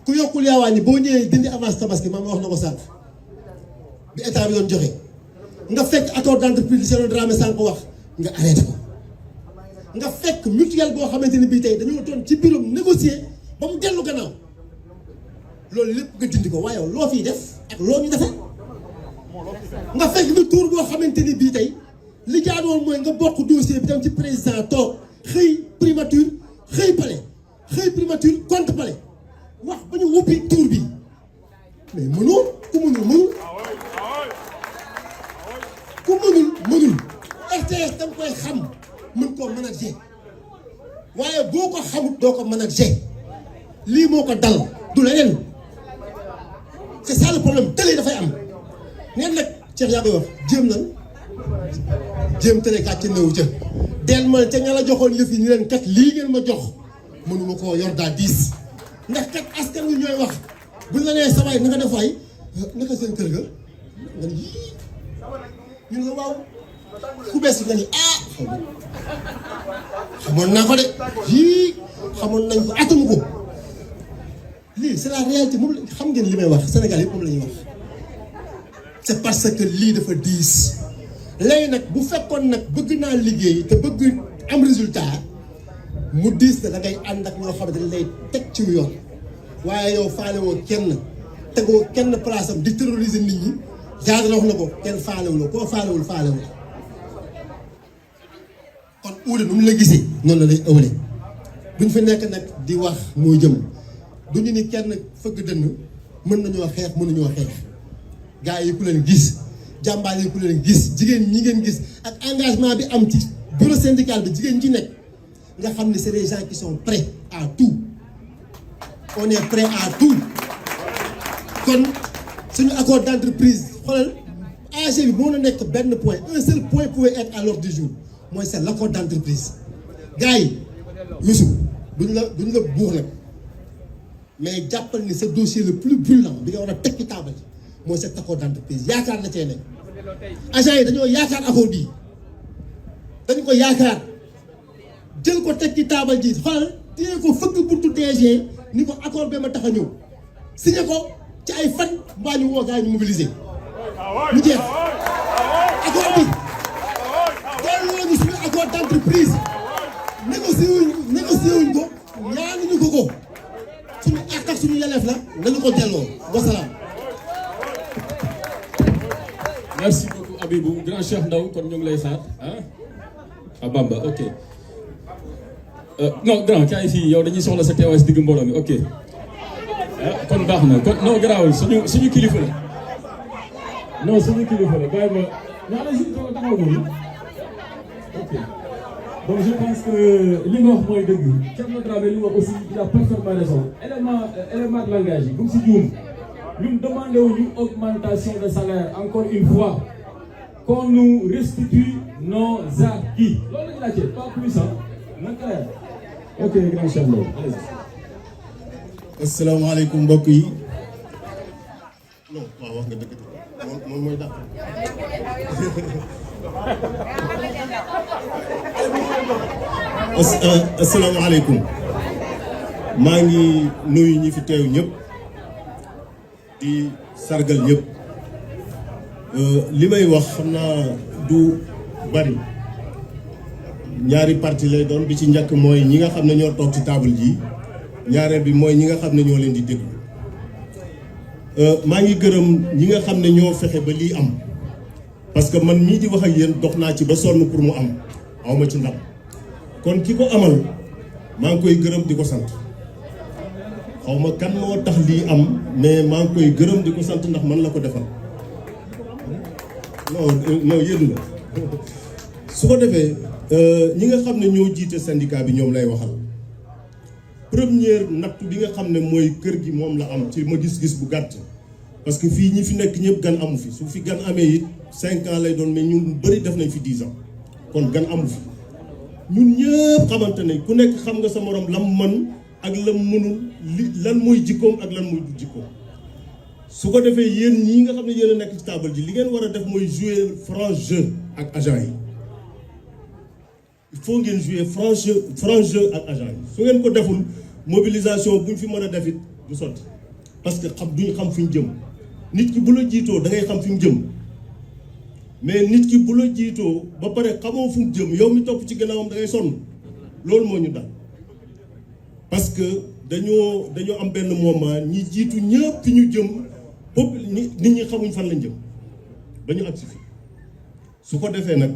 ku yokkul yaa wàññi boo ñëwee dindi avance tabaski maam wax na ko sànq bi état bi doon joxe nga fekk accord d'entreprise li Thierno Dramé sànq wax nga arrêté ko nga fekk mutuelle boo xamante ni bii tey dañoo doon ci bureau négocier ba mu dellu gannaaw loolu lépp nga dindi ko waaye loo fiy def ak loo ñu defee nga fekk bi tour boo xamante ni bii tey li jaadoon mooy nga bokk dossier bi dem ci président toog xëy primature xëy primature compte palais wax ba ñu wuppi tour bi mais mënoo ku mënul RTS danga koy xam mën koo manager waaye boo ko xamut doo ko manager lii moo ko dal du leneen c'est ça le problème télé dafay am neen nag Cheikh yaa koy wax jéem télé kàcc néew ca del ma ca ña la joxoon yëf yi ni leen kat lii ngeen ma jox mënuma koo yor daa diis ndax kat askan wi ñooy wax buñ la nee sawaay naka def waay naka seen kër ga nga ni ñun la waaw ku bees nga ni xamoon naa ko de xamoon nañ ko atuma ko lii c'est la réalité moom xam ngeen li may wax Sénégal yëpp moom la ñuy wax c'est parce que lii dafa diis léegi nag bu fekkoon nag bëgg naa liggéey te bëgg am résultat mu diis na da ngay ànd ak ñoo xam ne dañ lay teg ci yoon waaye yow faalewoo kenn tegoo kenn place am di terroriser nit ñi jaar na wax na ko kenn faalewuloo koo faalewul faalewul kon uude nu mu la gisee noonu la lay ëwale duñ fi nekk nag di wax moo jëm duñu ni kenn fëgg dënn mën nañoo xeex mënuñoo xeex gars yi ku leen gis jàmbaar yi ku leen gis jigéen ñi ngeen gis ak engagement bi am ci bureau syndical bi jigéen ñi ci nekk nga xam ne c'est des gens qui sont prêts à tout on est prêt à tout kon suñu accord d'entreprise xoolal AG bi moo na nekk benn point un seul point pouvait être à l'ordre du jour mooy c'est l'accord d'entreprise gars yi Youssou duñ la buux nag mais jàppal ni ce dossier le plus brûlant bi nga war a teg ci table ji mooy cet accord d'entreprise yaakaar na cee nekk agents yi dañoo yaakaar accord bii dañu ko yaakaar jël ko teg ci table ji xoolal téye ko fëgg buntu DG ni ko accord bi ma tax a ñëw signé ko ci ay fan mbaa ñu woo gars yi ñu mobiliser mu jeex accord bi doon ñu suñu accord d'entreprise négocié wuñ ko ñaanuñu ko suñu àq ak suñu yelleef la nañu ko delloo wasalaam. merci beaucoup Abibou grand chef Ndaw kon ñu ngi lay xaar ah Bamba ok non grand kaay fii yow dañuy soxla sa teewaay si digg mbooloo mi ok kon baax na kon non garaawul suñu kilifa la non suñu kilifa la bàyyi ma ñaa la si taxaw noonu ok donc je pense que li nga wax mooy dëgg Thierno Dramé li wax aussi il a parfaitement raison élément de langage yi bu si juum ñun demandé wuñu augmentation de salaire encore une fois qu'on nous restitue nos acquis loolu lañu laajte pas plus naka la ok grand chef Lo asalaamaaleykum mbokk yi non waaw wax nga dëgg moom mooy dàq asalaamaaleykum maa ngi nuyu ñi fi teew ñëpp di sargal ñëpp li may wax xam naa du bari ñaari parti lay doon bi ci njëkk mooy ñi nga xam ne ñoo toog ci table ji ñaareel bi mooy ñi nga xam ne ñoo leen di déglu maa ngi gërëm ñi nga xam ne ñoo fexe ba lii am parce que man mii di wax ak yéen dox naa ci ba sonn pour mu am awma ci ndam kon ki ko amal maa ngi koy gërëm di ko sant xaw ma kan moo tax lii am mais maa ngi koy gërëm di ko sant ndax man la ko defal non yéen la su ko defee ñi nga xam ne ñoo jiite syndicat bi ñoom lay waxal première natt bi nga xam ne mooy kër gi moom la am ci ma gis-gis bu gàtt parce que fii ñi fi nekk ñëpp gan amu fi su fi gan amee it 5 ans lay doon mais ñun bëri def nañ fi 10 ans kon gan amu fi ñun ñëpp xamante ne ku nekk xam nga sa morom lam mën ak lam mënul lan mooy jikkoom ak lan mooy du jikkoom su ko defee yéen ñii nga xam ne yéen a nekk ci table ji li ngeen war a def mooy jouer franc jeu ak agent yi il faut ngeen jouer franc jeu ak agent yi su ngeen ko deful mobilisation buñ fi mën a def it du sotti parce que duñ xam fi ñu jëm nit ki bu la jiitoo da ngay xam fi mu jëm mais nit ki bu la jiitoo ba pare xamoo fu mu jëm yow mi topp ci gannaawam da ngay sonn loolu moo ñu dal parce que dañoo am benn moment ñi jiitu ñëpp fi ñu jëm bopp nit ñi xamuñ fan lañ jëm ba ñu agsi fi su ko defee nag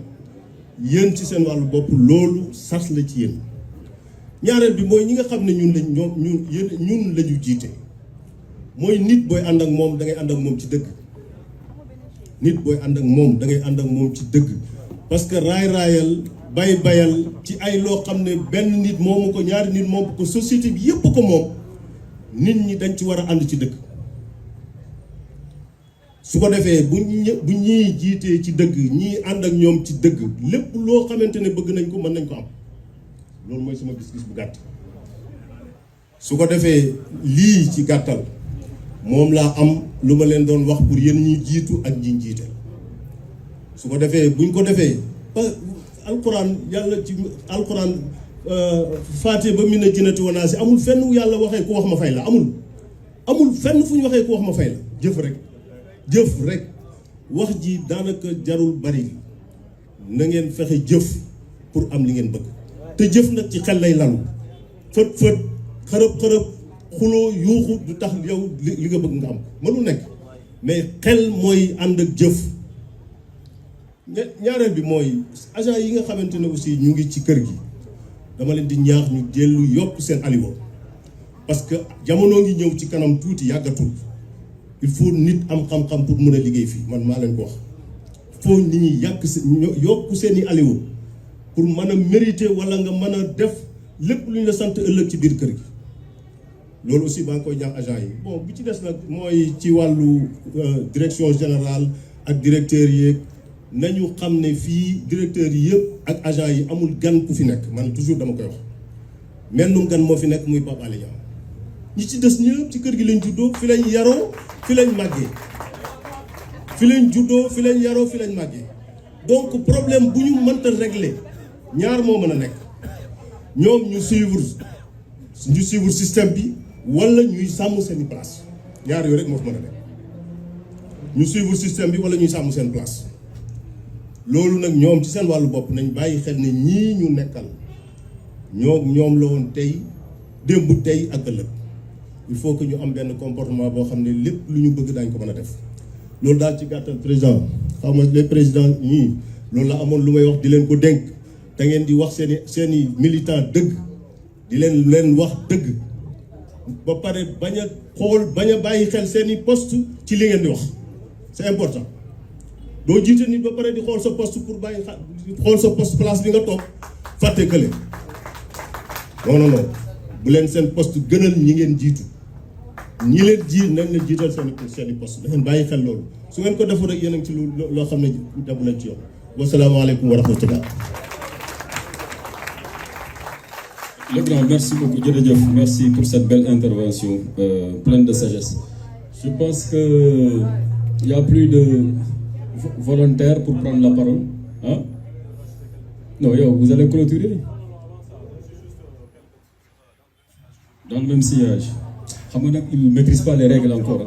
yéen ci seen wàllu bopp loolu sas la ci yéen ñaareel bi mooy ñi nga xam ne ñun la ñu jiite mooy nit booy ànd ak moom da ngay ànd ak moom ci dëgg nit booy ànd ak moom da ngay ànd ak moom ci dëgg parce que raay-raayal bayal ci ay loo xam ne benn nit moomu ko ñaari nit moomu ko société bi yépp ko moom nit ñi dañ ci war a ànd ci dëgg su ko defee bu ñii jiitee ci dëgg ñii ànd ak ñoom ci dëgg lépp loo xamante ne bëgg nañ ko mën nañ ko am loolu mooy sama gis-gis bu gàtt su ko defee lii ci gàttal moom laa am lu ma leen doon wax pour yéen ñi jiitu ak ñi jiite su ko defee buñ ko defee alquran yàlla ci alquran faate ba mi na jënati wanaa si amul fenn yàlla waxee ku wax ma fay la amul fenn fu ñu waxee ku wax ma fay la jëf rek wax ji daanaka jarul bari na ngeen fexe jëf pour am li ngeen bëgg te jëf nag ci xel lay lalu fët xërëb xuloo yuuxu du tax yow li nga bëgg nga am mënul nekk mais xel mooy ànd ak jëf. ñaareel bi mooy agent yi nga xamante ne aussi ñu ngi ci kër gi dama leen di ñaax ñu dellu yokk seen aliwo parce que jamono ngi ñëw ci kanam tuuti yàggatul il faut nit am xam-xam pour mën a liggéey fii man maa leen ko wax faut nit ñi yokk seeni aliwo pour mën a mériter wala nga mën a def lépp lu ñu la sant ëllëg ci biir kër gi loolu aussi baa ngi koy ñaax agent yi bon bi ci des nag mooy ci wàllu direction générale ak directeur yeeg nañu xam ne fii directeurs yi yëpp ak agent yi amul gan ku fi nekk man toujours dama koy wax mennum gan moo fi nekk muy Pape Alé Niang ñi ci des ñëpp ci kër gi lañ juddoo fi lañ yaroo fi lañ màggee fi lañ juddoo fi lañ yaroo fi lañ màggee donc problème bu ñu mënta régler ñaar moo mën a nekk ñoom ñu suivre système bi wala ñuy sàmm seeni place ñaar yooyu rek moo fi mën a nekk ñu suivre système bi wala ñuy sàmm seen place loolu nag ñoom ci seen wàllu bopp nañ bàyyi xel ne ñii ñu nekkal ñoom la woon tey démb tey ak ëllëg il faut que ñu am benn comportement boo xam ne lépp lu ñu bëgg daañ ko mën a def loolu daal ci gàttal président xaw ma les présidents ñii loolu la amoon lu may wax di leen ko dénk da ngeen di wax seeni militant dëgg di leen wax dëgg ba pare bañ a bàyyi xel seeni poste ci li ngeen di wax c'est important doo jiite nit ba pare di xool sa poste pour bàyyi xool sa poste place bi nga toog fàtte kële non bu leen seen poste gënal ñi ngeen jiitu ñi leen nañ leen jiital seeni poste da ngeen bàyyi xel loolu su ngeen ko defu rek yéen a ngi ci loo xam ne defu leen ci yoon wasalaamaaleykum wa rahmatullah. Le grand, merci beaucoup, jërëjëf, merci pour cette belle intervention pleine de sagesse. Je pense que il y a plus de volontaires pour prendre la parole. Hein? Non, vous allez clôturer dans le même sillage. Ils ne maîtrisent pas les règles encore.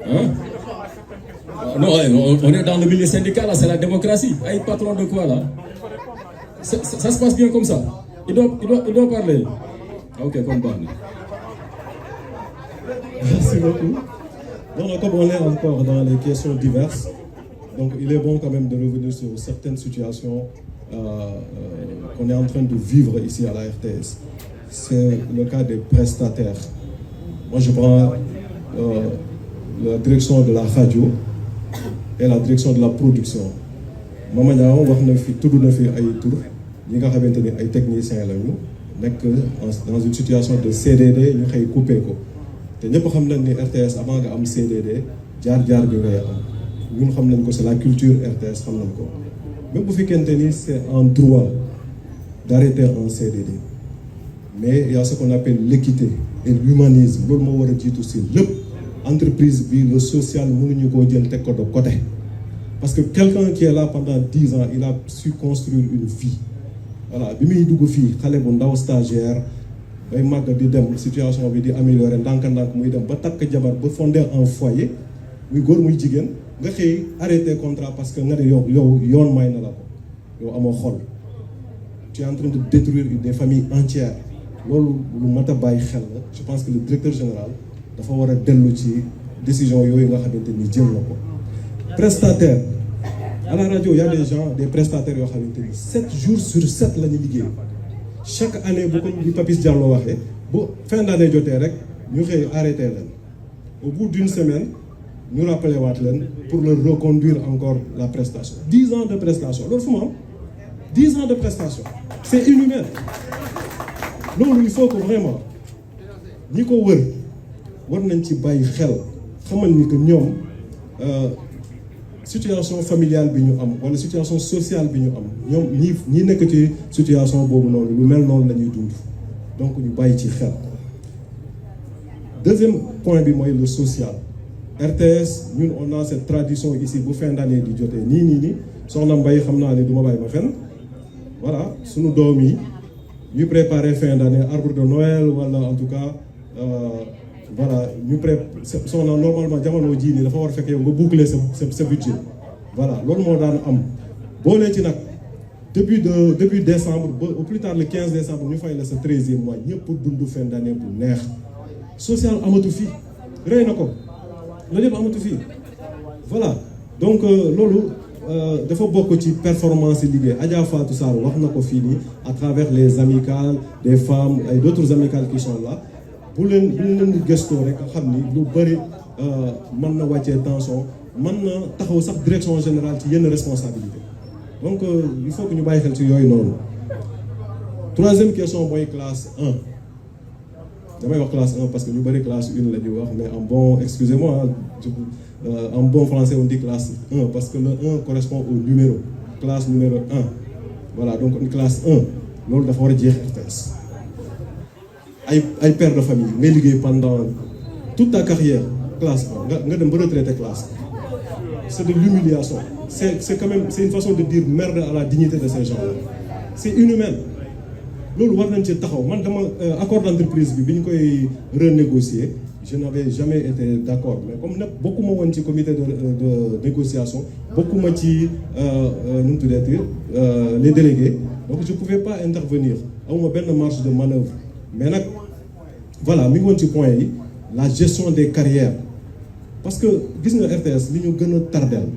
Hein? Non, on est dans le milieu syndical, là, c'est la démocratie. Aïe, patron de quoi là? Ça se passe bien comme ça. Il doit parler. Ok, comme ça. Merci beaucoup. Non, comme on est encore dans les questions diverses, donc il est bon quand même de revenir sur certaines situations qu'on est en train de vivre ici à la RTS. C'est le cas des prestataires. Moi, je prends la direction de la radio et la direction de la production. Mama Niang wax na fi tudd na fi ay tur ñi nga xamante ni ay techniciens lañu nekk dans une situation de CDD ñu xëy coupé ko te ñëpp xam nañ ni RTS avant nga am CDD jaar-jaar bi ngay am ñun xam nañ ko c'est la culture RTS xam nañ ko même bu fekkente ni c'est en droit d'arrêter un CDD mais il y a ce qu'on appelle l'équité et l'humanisme loolu moo war a jiitu si lépp entreprise bi le social mënuñu koo jël teg ko de côté parce que quelqu'un qui est là pendant 10 ans il a su construire une vie voilà bi muy dugg fii xale bu ndaw stagiaire bay màgg di dem situation bi di améliorer ndànk-ndànk muy dem ba takk jabar ba fonder un foyer muy góor muy jigéen nga xëy arrêter contrat parce que nga ne yow yoon may na la ko yow amoo xol tu es en train de détruire des familles entières loolu lu mat a bàyyi xel la je pense que le directeur général dafa war a dellu ci décision yooyu nga xamante ni jël na ko prestataire à la radio il y a des gens des prestataires yoo xamante ni 7 jours sur 7 la ñu liggéey chaque année bu ko di Papis Diallo waxee bu fin d'année jotee rek ñu xëy arrêté leen au bout d'une semaine ñu rappelé waat leen pour leur reconduire encore la prestation 10 ans de prestation loolu fu mu am 10 ans de prestation c'est inhumain loolu il faut que vraiment ñi ko wër war nañ ci bàyyi xel xamal ni que ñoom situation familiale bi ñu am wala situation sociale bi ñu am ñoom ñi nekk ci situation boobu noonu lu mel noonu la ñuy dund donc ñu bàyyi ci xel. Deuxième point bi mooy le social RTS ñun on a cette tradition ici bu fin d'année di jotee nii soxna Mbaye xam naa ne du ma bàyyi ma fenn voilà suñu doom yi ñu préparer fin d'année arbre de Noël wala en tout cas voilà ñu soxna normalement jamono jii nii dafa war a fekk yow nga boucler sa budget voilà loolu moo daan am boolee ci nag depuis décembre au plus tard le 15 décembre ñu fay la sa 13e mois ñëpp dund fin d'année bu neex social amatu fii rey na ko loolu yëpp amatu fii voilà donc loolu dafa bokk ci performance liggéey Adja Fatou Sarr wax na ko fii nii à travers les amicales des femmes et d'autres amicales qui sont là bu leen gëstoo rek xam ni lu bëri mën na wàccee tension mën na taxaw sax direction générale ci yenn responsabilité donc il faut que ñu bàyyi xel ci yooyu noonu. Troisième question mooy classe 1 damay wax classe 1 parce que ñu bëri classe 1 la ñuy wax mais en bon excusez-moi en bon français on dit classe 1 parce que le 1 correspond au numéro classe numéro 1 voilà donc une classe 1 loolu dafa war a jeex RTS ay père de famille ngay liggéey pendant toute ta carrière classe 1 nga dem ba retraité classe c'est de l'humiliation c'est quand même c'est une façon de dire merde à la dignité de ces gens-là c'est inhumain loolu war nañ ci taxaw man dama accord d'entreprise bi ñu koy renégocier je n'avais jamais été d'accord mais comme nag bokkuma woon ci comité de négociation bokkuma ci nu mu tuddati les délégués donc je pouvais pas intervenir amuma benn marge de manœuvre mais nag voilà mi ngi woon ci point yi la gestion des carrières parce que gis nga RTS li ñu gën a tardel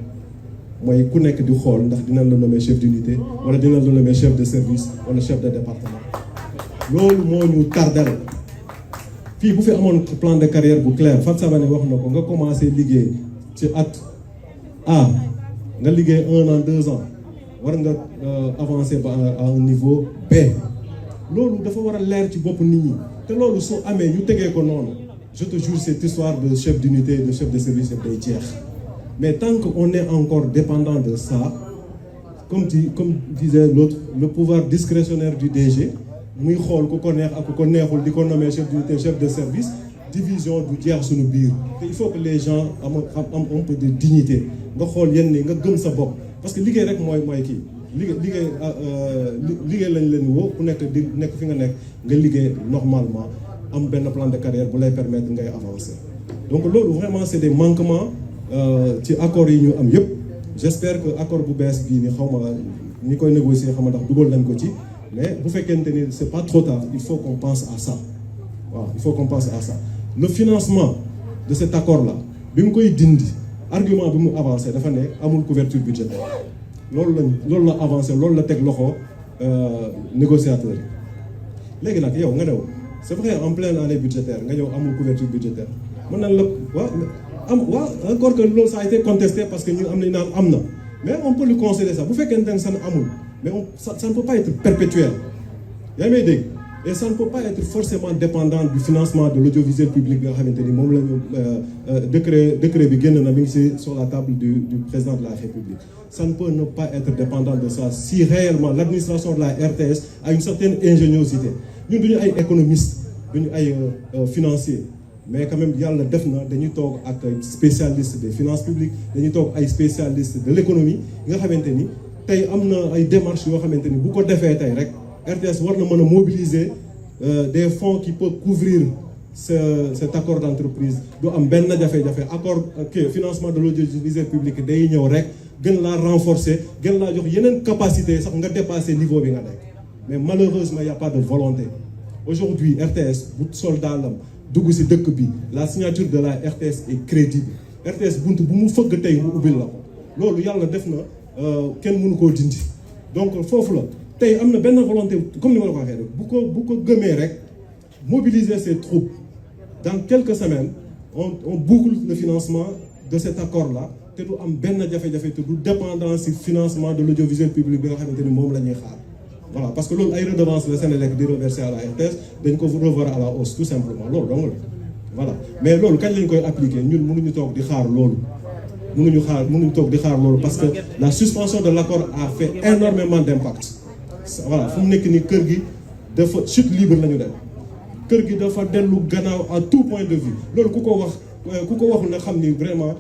mooy ku nekk di xool ndax dina la nommer chef d'unité wala dina la nommer chef de service wala chef de département loolu moo ñu tardel fii bu fi amoon plan de carrière bu clair Fatou Savané wax na ko nga commencé liggéey ci at A nga liggéey 1 an 2 ans war nga avancer ba à un niveau B loolu dafa war a leer ci bopp nit ñi te loolu su amee ñu tegee ko noonu je te jure cette histoire de chef d'unité de chef de service day jeex mais tant qu'on est encore dépendant de ça comme disait l'autre le pouvoir discrétionnaire du DG muy xool ku ko neex ak ku ko neexul di ko nommer chef d'unité chef de service division du jeex suñu biir te il faut que les gens am un peu de dignité nga xool yenn ni nga gëm sa bopp parce que liggéey rek mooy kii liggéey lañ leen woo ku nekk di nekk fi nga nekk nga liggéey normalement am benn plan de carrière bu lay permettre ngay avancer donc loolu vraiment c'est des manquements ci accords yi ñu am yëpp j'espère que accord bu bees bii ni xaw ma ñi koy négocier xam ndax dugal nañ ko ci mais bu fekkente ni c'est pas trop tard il faut qu'on pense à ça waaw il faut qu'on pense à ça le financement de cet accord là bi mu koy dindi argument bi mu avancé dafa ne amul couverture budgétaire loolu la avancé loolu la teg loxo négociateur yi léegi nag yow nga new c'est vrai en pleine année budgétaire nga ñëw amul couverture budgétaire mën nañ la waaw encore que loolu ça a été contesté parce que ñu am nañu naan am na mais on peut lui concéder ça bu fekkente ne ça amul mais ça ne peut pas être perpétuel yaa ngi may dégg et ça ne peut pas être forcément dépendant du financement de l'audiovisuel public nga xamante ni moom la ñu décret bi génn na mi ngi ci sur la table du président de la République ça ne peut ne pas être dépendant de ça si réellement l'administration de la RTS a une certaine ingéniosité ñun duñu ay économistes duñu ay financiers mais quand même yàlla def na dañuy toog ak spécialistes des finances publiques dañuy toog ay spécialistes de l'économie nga xamante ni tey am na ay démarches yoo xamante ni bu ko defee tey rek RTS war na mën a mobiliser des fonds qui peuvent couvrir cet accord d'entreprise du am benn jafe-jafe accord financement de l'audiovisuel public day ñëw rek gën laa renforcer gën laa jox yeneen capacité sax nga dépasser niveau bi nga nekk mais malheureusement il y a pas de volonté aujourd'hui RTS bu soldat lam dugg ci dëkk bi la signature de la RTS est crédible RTS bunt bu mu fëgg tey mu ubbil la ko loolu yàlla def na kenn mënu koo dindi donc foofu la tey am na benn volonté comme ni ma la ko waxee rek bu ko gëmee rek mobiliser ses troupes dans quelques semaines on boucle le financement de cet accord là te du am benn jafe-jafe te du dépendance ci financement de l'audiovisuel public bi nga xamante ni moom la ñuy xaar voilà parce que loolu ay redevance la Sénélec di reverser à la RTS dañ ko revoir à la hausse tout simplement loolu dong la voilà mais loolu kañ lañ koy appliquer ñun mënuñu toog di xaar loolu mënuñu toog di xaar loolu parce que la suspension de l'accord a fait énormément d'impact voilà fu mu nekk ni kër gi dafa chute libre la ñu def kër gi dafa dellu gannaaw à tout point de vue loolu ku ko waxul na xam ni vraiment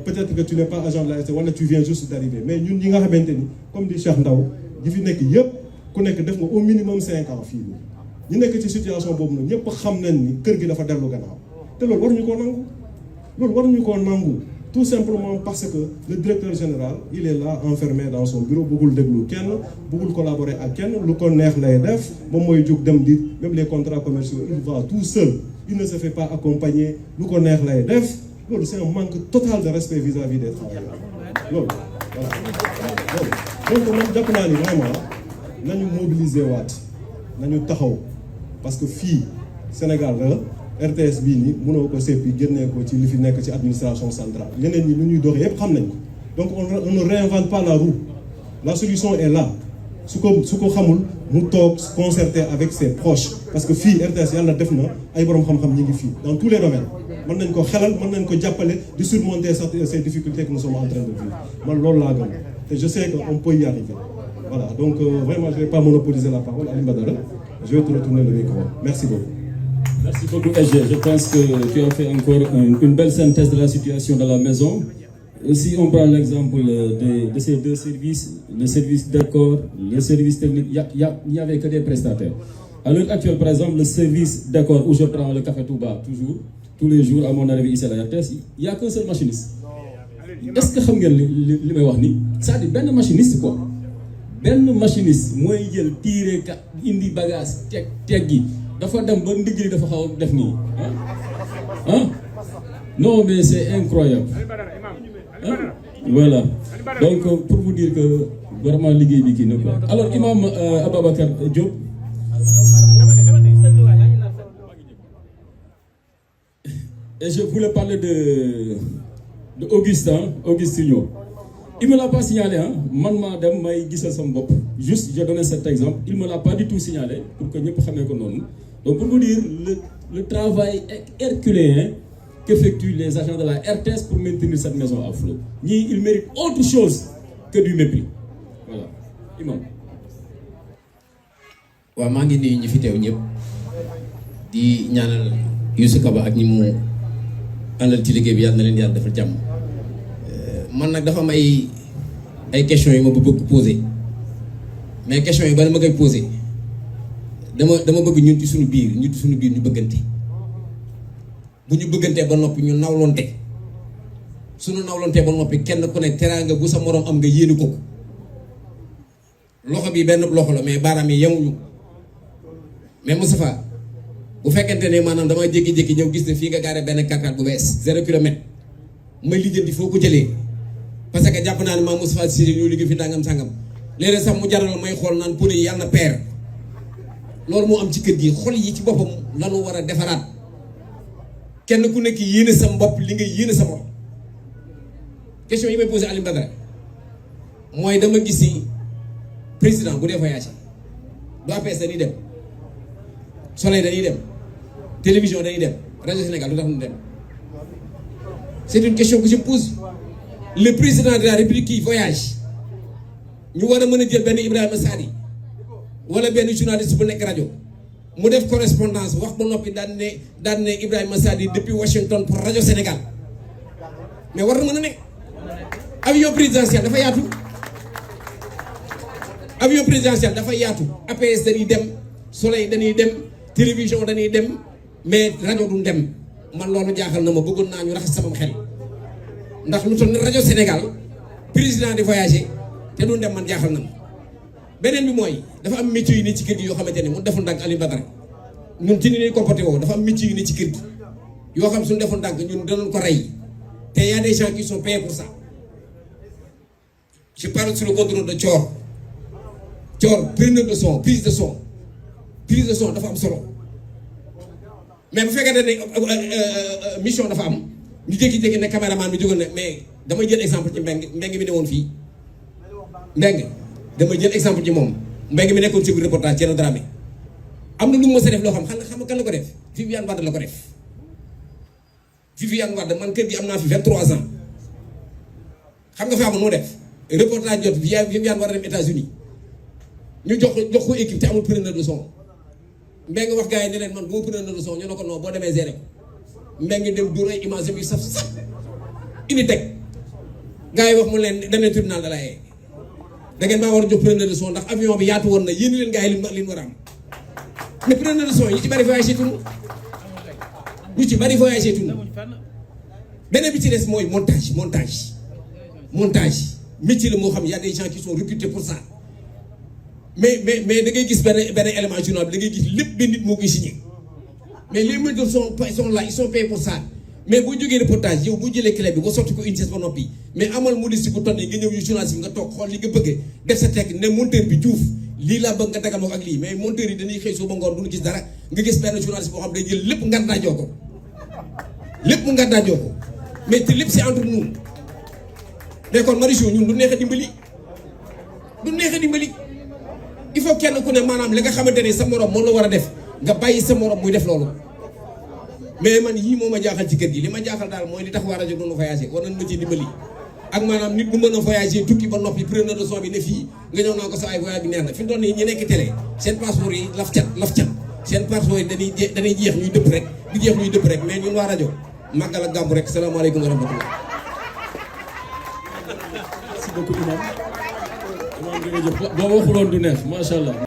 peut-être que tu n'es pas agent de la RTS wala tu viens juste d'arriver mais ñun ñi nga xamante ni comme di Cheikh Ndaw ñi fi nekk yëpp ku nekk def nga au minimum 5 ans fii ñu nekk ci situation boobu nag ñëpp xam nañ ni kër gi dafa dellu gannaaw te loolu waruñu koo nangu Tout simplement parce que le directeur général, il est là enfermé dans son bureau, bëggul déglu kenn, bëggul collaborer ak kenn, lu ko neex lay def, moom mooy jóg dem di même les contrats commerciaux, il va tout seul, il ne se fait pas accompagner, lu ko neex lay def. Loolu c'est un manque total de respect vis-à-vis des travailleurs. Loolu voilà. Donc man jàpp naa ni vraiment nañu mobiliser waat, nañu taxaw parce que fii Sénégal la RTS bii nii mënoo ko seppi génnee ko ci li fi nekk ci administration centrale yeneen ñi lu ñuy doxee yépp xam nañ ko donc on ne réinvente pas la roue. La solution est là. su ko xamul mu toog concerter avec ses proches parce que fii RTS yàlla def na ay borom xam-xam ñi ngi fii dans tous les domaines mën nañ ko xelal mën nañ ko jàppale di surmonter ces difficultés que nous sommes en train de vivre man loolu laa gëm te je sais qu'on peut y arriver voilà donc vraiment je vais pas monopoliser la parole Alioune Badara je vais te retourner le micro merci beaucoup. Merci beaucoup SG. Je pense que tu as fait encore une belle synthèse de la situation de la maison. Si on prend l'exemple de ces deux services, le service d'accord, le service technique, il n'y avait que des prestataires. À l'heure actuelle, par exemple, le service d'accord où je prends le café Touba, toujours, tous les jours à mon arrivée ici à la RTS, il n'y a qu'un seul machiniste. Est-ce que vous savez ce que je dis? Ça dit ben machiniste quoi. Ben machiniste, moi il jël tirer indi bagage teggi dafa dem ba ndigli dafa xaw def ni hein? Non mais c'est incroyable. Hein? Voilà. Donc pour vous dire que vraiment liggéey bi kii na quoi. Alors Imam Ababacar Diop. Et je voulais parler de Augustinho. Il ne me l'a pas signalé, hein. Man madame may gisal sama bopp. Juste, j'ai donné cet exemple. Il ne me l'a pas du tout signalé pour que ñëpp xamee ko noonu. Donc pour vous dire le travail herculéen qu'effectuent les agents de la RTS pour maintenir cette maison à flot. Ñii, ils méritent autre chose que du mépris. Voilà. Imam. waaw maa ngi nuyu ñi fi teew ñëpp di ñaanal Youssou Kaba ak ñi mu àndal ci liggéey bi yàlla na leen yàlla defal jàmm. Man nag dafa am ay questions yu ma bëgg poser mais questions yi bala ma koy poser dama bëgg ñun ci suñu biir ñu bëggante bu ñu bëggantee ba noppi ñu nawlonte suñu nawlontee ba noppi kenn ku ne teraanga bu sa moroom am nga yéene ko loxo bi benn loxo la mais baaraam yi yemuñu mais Moustapha bu fekkente ne maanaam dama jékki-jékki ñëw gis ne fii nga gaare benn 4x4 bu bees 0 kilomètre may lijjanti foo ko jëlee parce que jàpp naa ne maa Moustapha Cissé ñoo liggéey fi ndàngam sàngam léeg-léeg sax mu jaral may xool naan pour yi yàlla na peer loolu moo am ci kër gi xol yi ci boppam lanu war a defaraat kenn ku nekk yéene sa bopp li nga yéene sa bopp question yi may posé Alioune Badara mooy dama gis ni président bu dee voyage du APS dañuy dem Soleil dañuy dem télévision dañuy dem rajo Sénégal lu tax ñu dem c'est une question que je me pose. Le président de la République qui voyage ñu war a mën a jël benn Ibrahima Sadi wala benn journaliste bu nekk rajo mu def correspondance wax ba noppi daan ne Ibrahima Sadi depuis Washington pour rajo Sénégal mais war na mën a ne avion présidentiel dafa yaatu APS dañuy dem Soleil dañuy dem télévision dañuy dem mais rajo duñ dem man loolu jaaxal na ma bëggoon naa ñu raxas sama xel. ndax lu toll ni rajo Sénégal président di voyager te du dem man jaaxal na ma beneen bi mooy dafa am métier yu ne ci kër gi yoo xamante ne mun deful ndànk Alioune Badara ñun ci ni ñuy comporté woo dafa am métier yu ne ci kër gi yoo xam suñu deful ndànk ñun danañ ko rey te y a des gens qui sont payés pour ça. Je parle sur le contrôle de Thior preneur de son prise de son dafa am solo mais bu fekkee ne mission dafa am. ñu jékki-jékki ne caméraman bi jógal ne mais damay jël exemple ci mbeng mi ne woon fii damay jël exemple ci moom mbeng mi nekkoon ci biir reportage Thierno Dramé am na lu mu mës a def loo xam nga kan la ko def Viviane Wade la ko def Viviane Wade man kër gi am naa fi 23 ans xam nga faa moo def reportage jot Viviane war a dem États-Unis ñu jox ko équipe te amul preneur de son mbeng wax gars yi ne leen man boo preneur de son ñu ne ko non boo demee zéro Mbengue dem dóor ay image bi saf indi teg gars yi wax mu leen demee tribunal da la yee da ngeen maa war a jox preneur de son ndax avion bi yaatu woon na yéen leen gars yi li war a am mais preneur de son yi ci bari voyagé tunu beneen bi ci des mooy montage métier la moo xam y a des gens qui sont recrutés pour ça mais da ngay gis benn élément journal bi da ngay gis lépp benn nit moo koy signé mais les monteurs sont là ils sont payés pour ça mais boo jógee reportage yow boo jëlee clé bi nga sotti ko une pièce ba noppi mais amal modestie bu tonne nga ñëw yu journaliste bi nga toog xool li nga bëgg def sa tekk ne monteur bi Diouf lii laa bëgg nga dagal ma ko ak lii mais monteur yi dañuy xëy suba ngoon duñu gis dara nga gis benn journaliste boo xam day jël lépp ngar daajoo ko mais te lépp c'est entre nous mais kon Marichou ñun du neex a dimbali il faut kenn ku ne maanaam li nga xamante ne sa morom moom la war a def nga bàyyi sa morom muy def loolu mais man yii moo ma jaaxal ci kër gi li ma jaaxal daal mooy li tax waa rajo doon voyager war nañ ma ci dimbali ak maanaam nit bu mën a voyager tukki ba noppi preneur de son bi ne fii nga ñëw naa ko sa ay voyage bi neex na fi mu toll nii ñi nekk télé seen passeport yi laf cat seen passeport yi dañuy jeex ñuy dëpp rek mais ñun waa rajo màggal ak gàmmu rek salaamaaleykum wa rahmatullah. Merci beaucoup Imam. Imam jërëjëf boo waxuloon du neex macha allah.